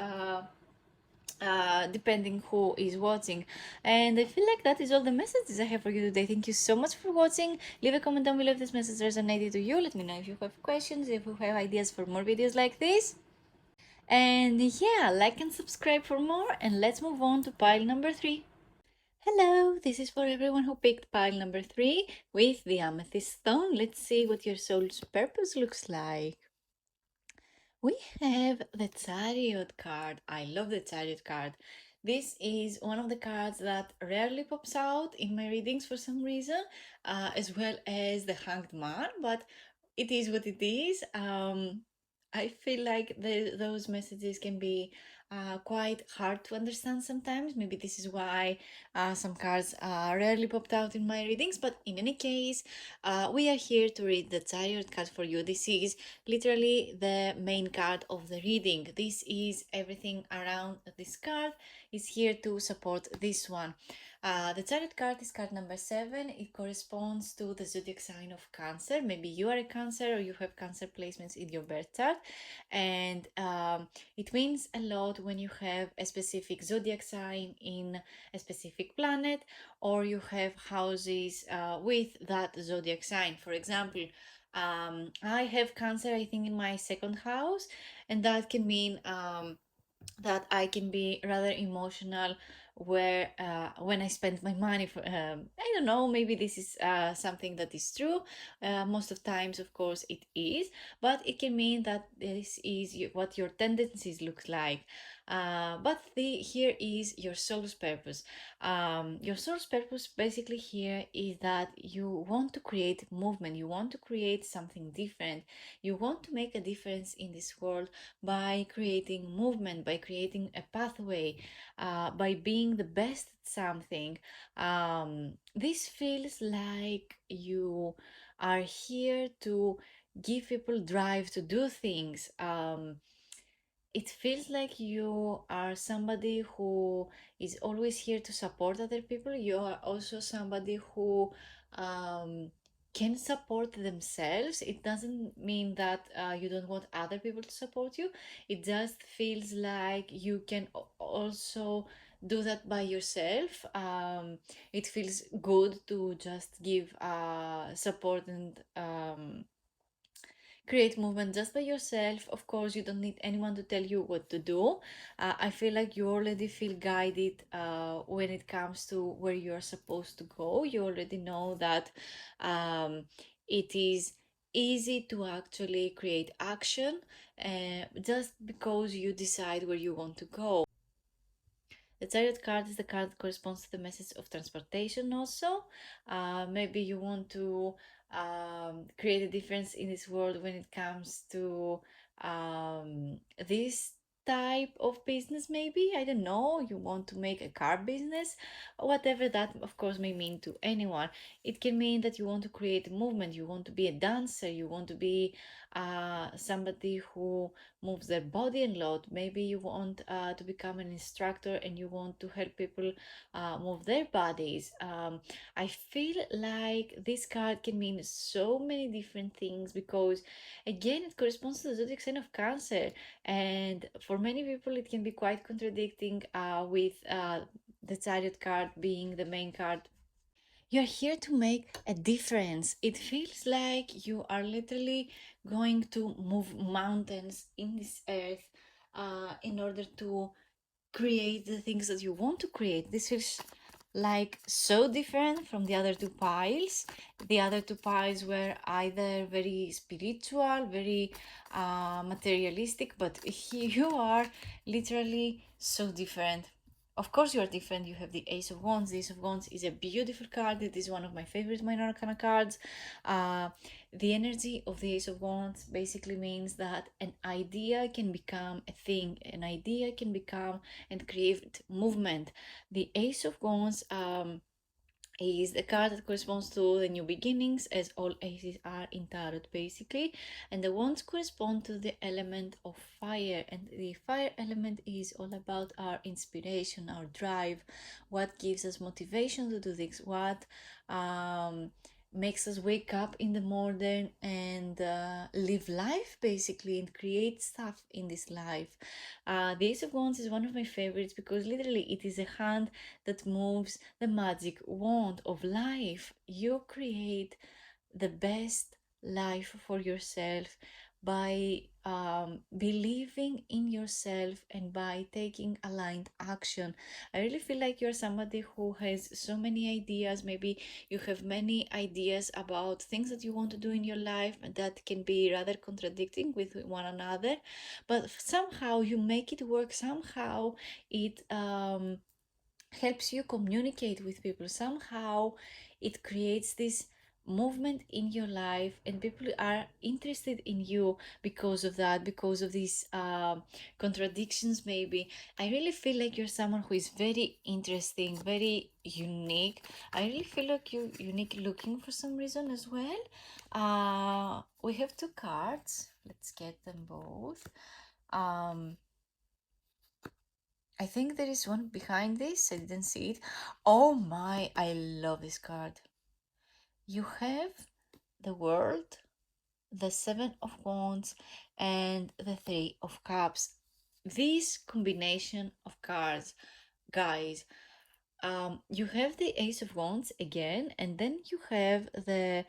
depending who is watching. And I feel like that is all the messages I have for you today. Thank you so much for watching. Leave a comment down below if this message resonated to you. Let me know if you have questions, if you have ideas for more videos like this. And yeah, like and subscribe for more, and let's move on to pile number 3. Hello, this is for everyone who picked pile number 3 with the amethyst stone. Let's see what your soul's purpose looks like. We have the Chariot card. I love the Chariot card. This is one of the cards that rarely pops out in my readings for some reason, as well as the Hanged Man, but it is what it is. I feel like those messages can be quite hard to understand sometimes. Maybe this is why some cards rarely popped out in my readings, but in any case, we are here to read the Chariot card for you. This is literally the main card of the reading. This is everything around this card is here to support this one. The Chariot card is card number 7. It corresponds to the zodiac sign of Cancer. Maybe you are a Cancer or you have Cancer placements in your birth chart, and it means a lot when you have a specific zodiac sign in a specific planet, or you have houses with that zodiac sign. For example, I have Cancer, I think, in my second house, and that can mean that I can be rather emotional where when I spend my money for I don't know, maybe this is something that is true. Most of times, of course, it is, but it can mean that this is what your tendencies look like. But here is your soul's purpose. Your soul's purpose basically here is that you want to create movement, you want to create something different, you want to make a difference in this world by creating movement, by creating a pathway, by being the best at something. This feels like you are here to give people drive to do things. It feels like you are somebody who is always here to support other people. You are also somebody who um, can support themselves. It doesn't mean that you don't want other people to support you. It just feels like you can also do that by yourself. It feels good to just give support and create movement just by yourself. Of course, you don't need anyone to tell you what to do. I feel like you already feel guided when it comes to where you are supposed to go. You already know that it is easy to actually create action just because you decide where you want to go. The Chariot card is the card that corresponds to the message of transportation also. Maybe you want to create a difference in this world when it comes to this type of business. Maybe, I don't know, you want to make a car business, whatever that of course may mean to anyone. It can mean that you want to create a movement, you want to be a dancer, you want to be somebody who moves their body a lot. Maybe you want to become an instructor and you want to help people move their bodies. I feel like this card can mean so many different things because, again, it corresponds to the zodiac sign of Cancer, and for many people, it can be quite contradicting with the Chariot card being the main card. You're here to make a difference. It feels like you are literally going to move mountains in this earth in order to create the things that you want to create. This feels like so different from the other two piles. The other two piles were either very spiritual, very materialistic, but here you are literally so different. Of course, you are different. You have the Ace of Wands. The Ace of Wands is a beautiful card. It is one of my favorite minor arcana cards. The energy of the Ace of Wands basically means that an idea can become a thing, an idea can become and create movement. The Ace of Wands is the card that corresponds to the new beginnings, as all aces are in tarot basically, and the wands correspond to the element of fire, and the fire element is all about our inspiration, our drive, what gives us motivation to do things, what makes us wake up in the morning and live life basically and create stuff in this life. The Ace of Wands is one of my favorites because literally it is a hand that moves the magic wand of life. You create the best life for yourself by believing in yourself and by taking aligned action. I really feel like you're somebody who has so many ideas. Maybe you have many ideas about things that you want to do in your life that can be rather contradicting with one another, but somehow you make it work. Somehow it helps you communicate with people. Somehow it creates this movement in your life and people are interested in you because of that, because of these contradictions. Maybe I really feel like you're someone who is very interesting, very unique. I really feel like you unique looking for some reason as well. We have two cards, let's get them both. I think there is one behind this. I didn't see it. Oh my, I love this card. You have the World, the Seven of Wands, and the Three of Cups. This combination of cards, guys, you have the Ace of Wands again, and then you have the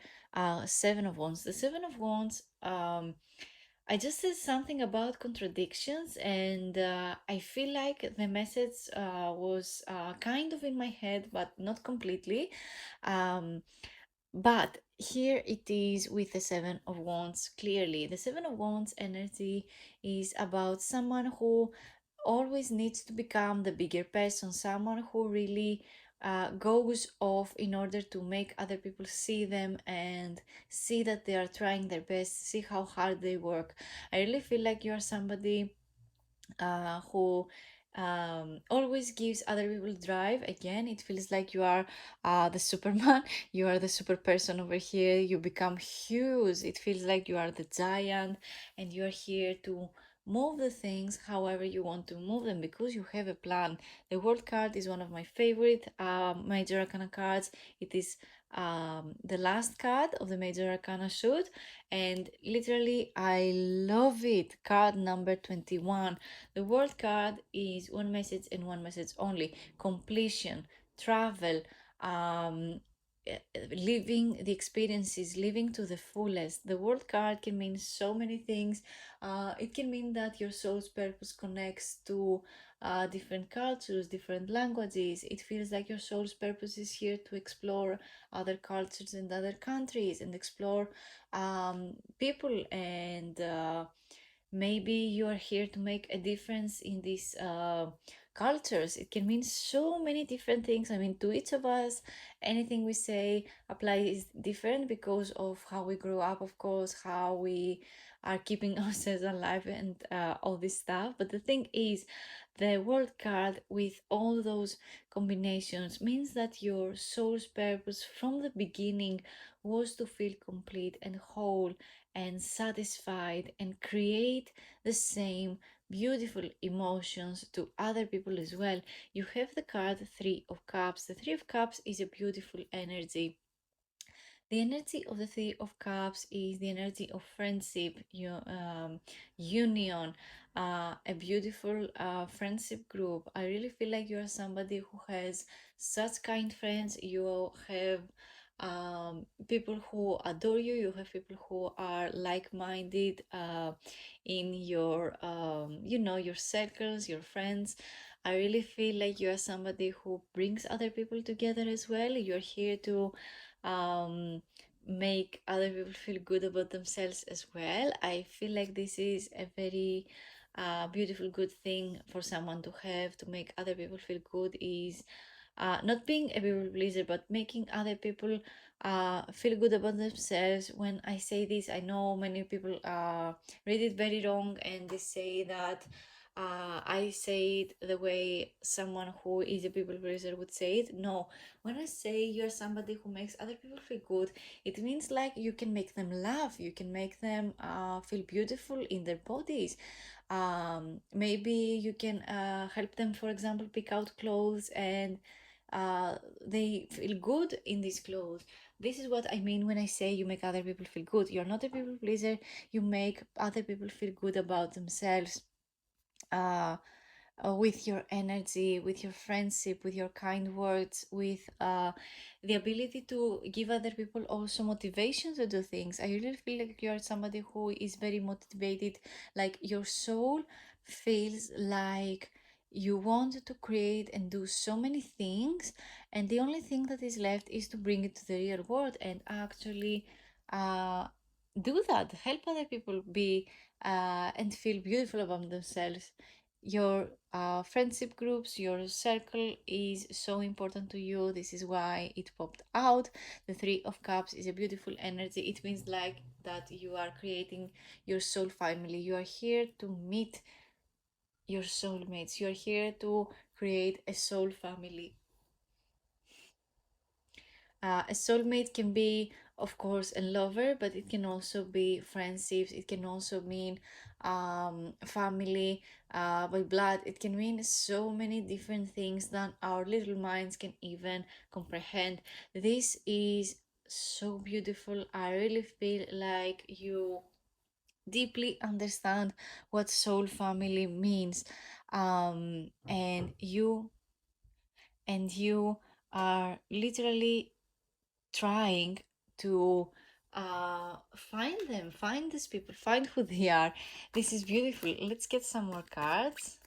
Seven of Wands. The Seven of Wands, I just said something about contradictions, and I feel like the message was kind of in my head, but not completely. Um, but here it is with the Seven of Wands. Clearly, the Seven of Wands energy is about someone who always needs to become the bigger person, someone who really goes off in order to make other people see them and see that they are trying their best, see how hard they work. I really feel like you're somebody who always gives other people drive. Again, it feels like you are the Superman, you are the super person over here, you become huge. It feels like you are the giant and you are here to move the things however you want to move them because you have a plan. The World card is one of my favorite major arcana cards. It is the last card of the major arcana suit, and literally I love it. Card number 21. The World card is one message and one message only: completion, travel, um, living the experiences, living to the fullest. The World card can mean so many things. It can mean that your soul's purpose connects to different cultures, different languages. It feels like your soul's purpose is here to explore other cultures and other countries and explore people, and maybe you are here to make a difference in these cultures. It can mean so many different things. I mean, to each of us, anything we say applies different because of how we grew up, of course, how we are keeping ourselves alive and all this stuff. But the thing is, the World card with all those combinations means that your soul's purpose from the beginning was to feel complete and whole and satisfied and create the same beautiful emotions to other people as well. You have the card Three of Cups. The Three of Cups is a beautiful energy. The energy of the Three of Cups is the energy of friendship, union, a beautiful friendship group. I really feel like you are somebody who has such kind friends. You have people who adore you. You have people who are like-minded in your, your circles, your friends. I really feel like you are somebody who brings other people together as well. You're here to um, make other people feel good about themselves as well. I feel like this is a very beautiful, good thing for someone to have. To make other people feel good is not being a people pleaser, but making other people feel good about themselves. When I say this, I know many people read it very wrong and they say that I say it the way someone who is a people pleaser would say it. No, when I say you're somebody who makes other people feel good, it means like you can make them laugh, you can make them feel beautiful in their bodies. Maybe you can help them, for example, pick out clothes and they feel good in these clothes. This is what I mean when I say you make other people feel good. You're not a people pleaser. You make other people feel good about themselves. uh, with your energy, with your friendship, with your kind words, with the ability to give other people also motivation to do things. I really feel like you're somebody who is very motivated, like your soul feels like you want to create and do so many things, and the only thing that is left is to bring it to the real world and actually uh, do that, help other people be and feel beautiful about themselves. Your friendship groups, your circle is so important to you. This is why it popped out. The Three of Cups is a beautiful energy. It means like that you are creating your soul family. You are here to meet your soulmates. You are here to create a soul family. A soulmate can be, of course, a lover, but it can also be friendships. It can also mean family by blood. It can mean so many different things that our little minds can even comprehend. This is so beautiful. I really feel like you deeply understand what soul family means, and you are literally trying to find them, find these people, find who they are. This is beautiful. Let's get some more cards.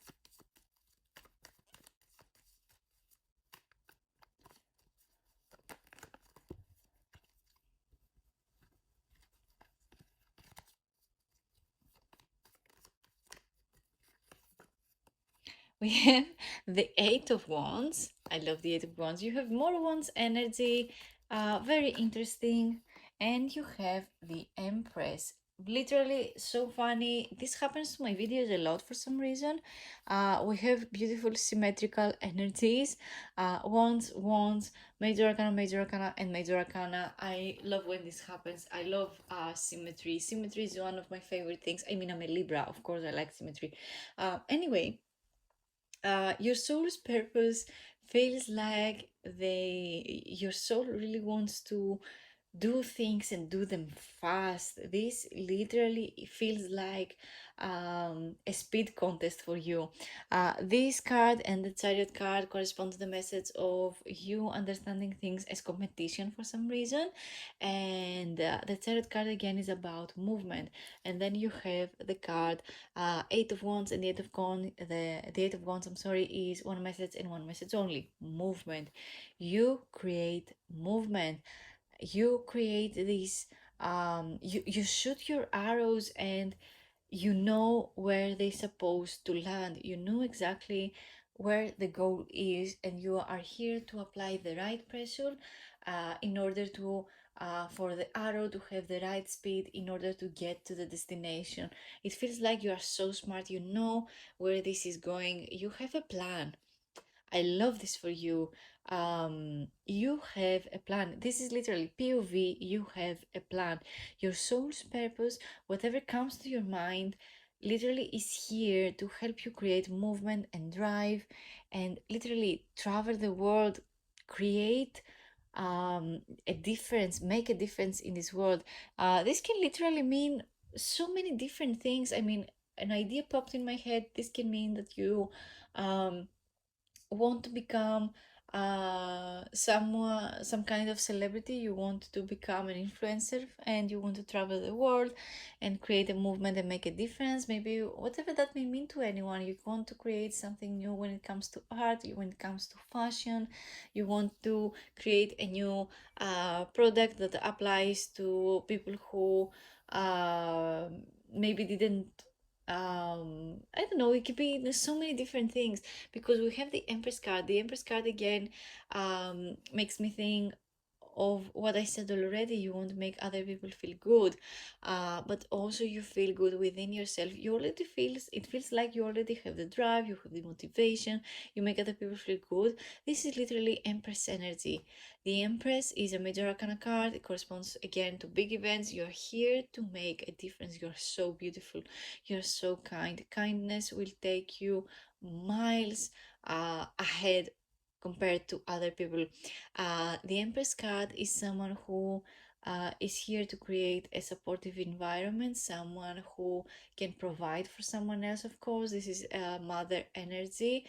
We have the Eight of Wands. I love the Eight of Wands. You have more Wands energy, very interesting. And you have the Empress. Literally so funny. This happens to my videos a lot for some reason. We have beautiful symmetrical energies. Wands, Major Arcana, and Major Arcana. I love when this happens. I love symmetry. Symmetry is one of my favorite things. I mean, I'm a Libra, of course, I like symmetry. Anyway, your soul's purpose feels like your soul really wants to do things and do them fast. This literally feels like a speed contest for you. This card and the Chariot card correspond to the message of you understanding things as competition for some reason, and the Chariot card again is about movement. And then you have the card Eight of Wands, and the Eight of Wands, I'm sorry, is one message and one message only: movement. You create movement. You create these you shoot your arrows, and you know where they're supposed to land. You know exactly where the goal is, and you are here to apply the right pressure in order to for the arrow to have the right speed in order to get to the destination. It feels like you are so smart. You know where this is going. You have a plan. I love this for you. You have a plan. This is literally POV. You have a plan. Your soul's purpose, whatever comes to your mind, literally is here to help you create movement and drive and literally travel the world, create a difference, make a difference in this world. This can literally mean so many different things. I mean, an idea popped in my head. This can mean that you um, want to become some kind of celebrity. You want to become an influencer, and you want to travel the world and create a movement and make a difference. Maybe whatever that may mean to anyone. You want to create something new when it comes to art, when it comes to fashion. You want to create a new product that applies to people who maybe didn't I don't know, it could be so many different things, because we have the Empress card. The Empress card again makes me think of what I said already. You want to make other people feel good, but also you feel good within yourself. You already feels it feels like you already have the drive, you have the motivation, you make other people feel good. This is literally Empress energy. The Empress is a major arcana card. It corresponds again to big events. You're here to make a difference. You're so beautiful. You're so kind. Kindness will take you miles ahead compared to other people. The Empress card is someone who is here to create a supportive environment, someone who can provide for someone else, of course. This is mother energy.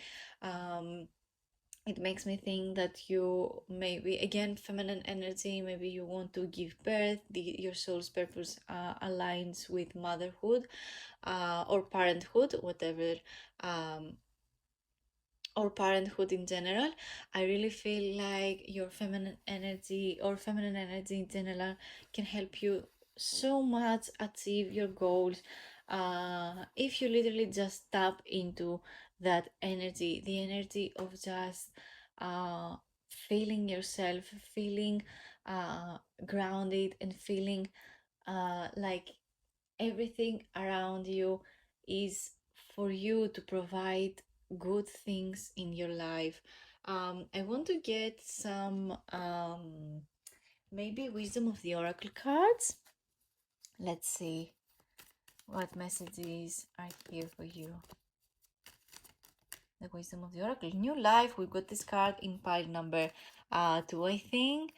It makes me think that you maybe, again, feminine energy, maybe you want to give birth, your soul's purpose aligns with motherhood or parenthood, whatever, um, or parenthood in general. I really feel like your feminine energy or feminine energy in general can help you so much achieve your goals if you literally just tap into that energy, the energy of just uh, feeling yourself, feeling grounded, and feeling like everything around you is for you to provide good things in your life. I want to get some maybe wisdom of the oracle cards. Let's see what messages are here for you. The wisdom of the oracle, new life. We've got this card in pile number two, I think.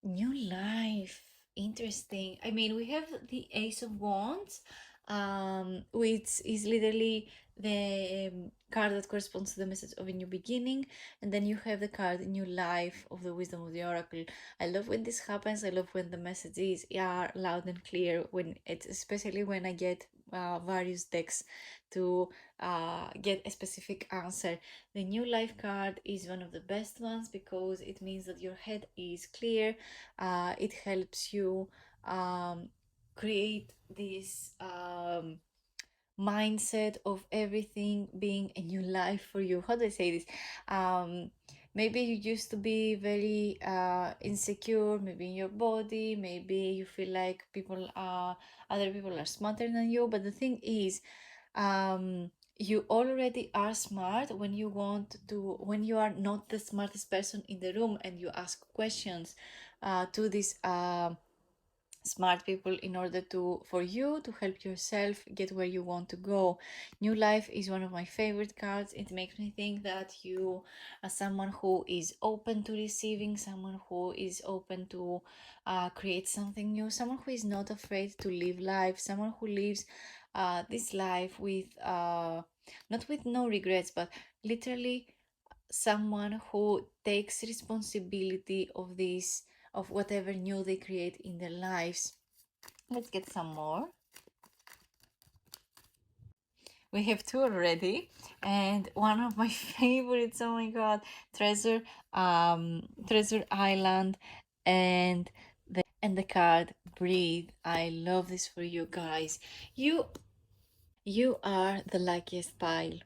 New life. Interesting. I mean, we have the Ace of Wands, which is literally the card that corresponds to the message of a new beginning. And then you have the card New Life of the Wisdom of the Oracle. I love when this happens. I love when the messages are loud and clear, when it's especially when I get various decks to get a specific answer. The New Life card is one of the best ones because it means that your head is clear. It helps you create this mindset of everything being a new life for you. How do I say this? Um, Maybe you used to be very insecure, maybe in your body, maybe you feel like other people are smarter than you. But the thing is, you already are smart when when you are not the smartest person in the room and you ask questions to this smart people in order to for you to help yourself get where you want to go. New life is one of my favorite cards. It makes me think that you are someone who is open to receiving, someone who is open to create something new, someone who is not afraid to live life, someone who lives this life with not with no regrets, but literally someone who takes responsibility of this, of whatever new they create in their lives. Let's get some more. We have two already, and one of my favorites, oh my god, Treasure Island, and the card Breathe. I love this for you guys. You are the luckiest pile.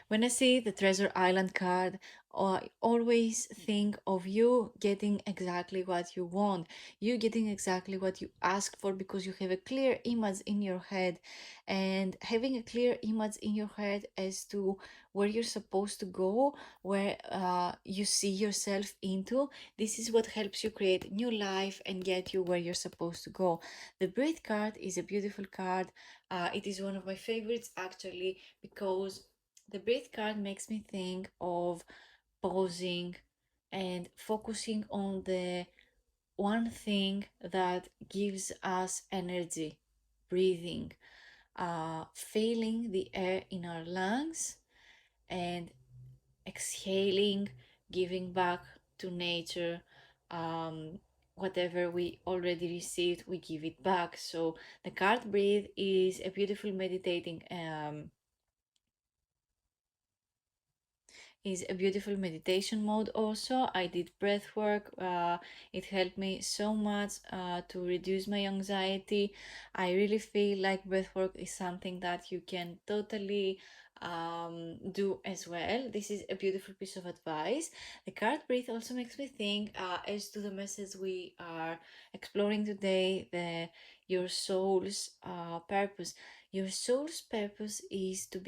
When I see the Treasure Island card, I always think of you getting exactly what you want. You getting exactly what you ask for because you have a clear image in your head. And having a clear image in your head as to where you're supposed to go, where you see yourself into, this is what helps you create new life and get you where you're supposed to go. The Breath card is a beautiful card. It is one of my favorites actually because the breath card makes me think of pausing and focusing on the one thing that gives us energy, breathing, feeling the air in our lungs and exhaling, giving back to nature. Um, Whatever we already received, we give it back. So the card breathe is a beautiful meditating is a beautiful meditation mode. Also, I did breath work. It helped me so much to reduce my anxiety. I really feel like breath work is something that you can totally do as well. This is a beautiful piece of advice. The card breathe also makes me think as to the message we are exploring today, the your soul's purpose. Your soul's purpose is to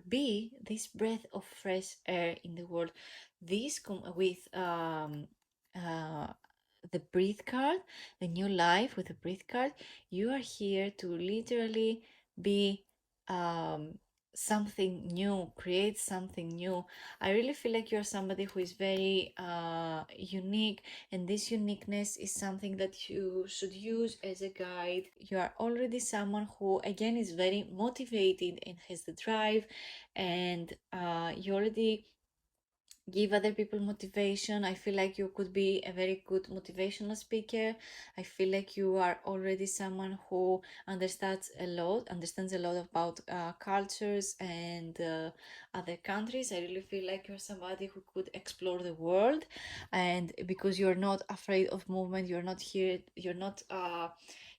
be this breath of fresh air in the world. This with uh, the breath card, the new life with the breath card. You are here to literally be something new, create something new. I really feel like you're somebody who is very unique, and this uniqueness is something that you should use as a guide. You are already someone who, again, is very motivated and has the drive, and you already give other people motivation. I feel like you could be a very good motivational speaker. I feel like you are already someone who understands a lot about cultures and other countries. I really feel like you're somebody who could explore the world, and because you're not afraid of movement, you're not here, you're not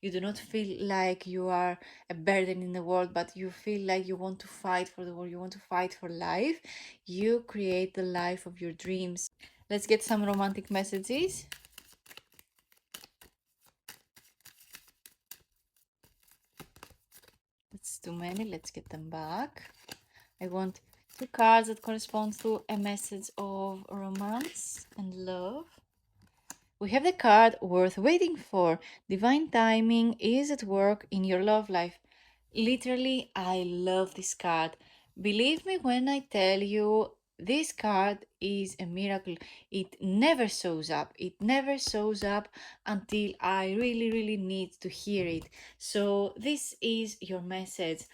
you do not feel like you are a burden in the world, but you feel like you want to fight for the world, you want to fight for life. You create the life of your dreams. Let's get some romantic messages. That's too many. Let's get them back. I want two cards that correspond to a message of romance and love. We have the card worth waiting for. Divine timing is at work in your love life. Literally, I love this card. Believe me when I tell you, this card is a miracle. It never shows up. It never shows up until I really, really need to hear it. So, this is your message.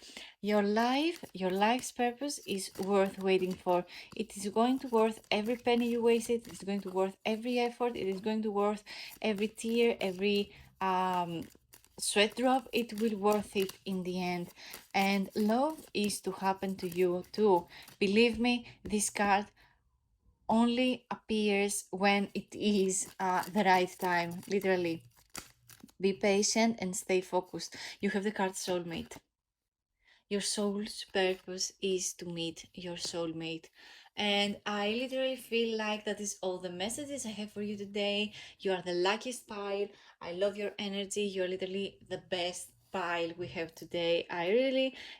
Your life, your life's purpose is worth waiting for. It is going to worth every penny you wasted. It's going to worth every effort. It is going to worth every tear, every sweat drop. It will worth it in the end, and love is to happen to you too. Believe me, this card only appears when it is the right time. Literally, be patient and stay focused. You have the card soulmate. Your soul's purpose is to meet your soulmate. And I literally feel like that is all the messages I have for you today. You are the luckiest pile. I love your energy. You're literally the best pile we have today.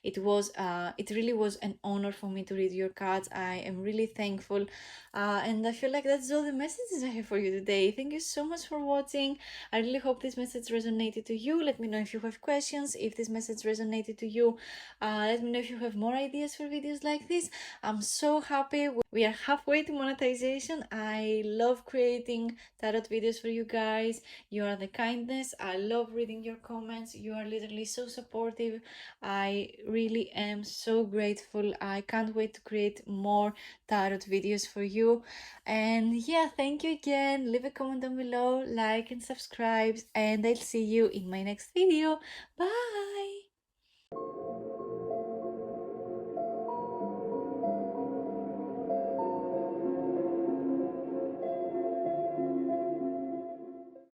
It really was an honor for me to read your cards. I am really thankful. And I feel like that's all the messages I have for you today. Thank you so much for watching. I really hope this message resonated to you. Let me know if you have questions, if this message resonated to you. Let me know if you have more ideas for videos like this. I'm so happy. We are halfway to monetization. I love creating tarot videos for you guys. You are the kindness. I love reading your comments. You are literally so supportive. I really am so grateful. I can't wait to create more tarot videos for you. And yeah, thank you again. Leave a comment down below, like and subscribe, and I'll see you in my next video. Bye.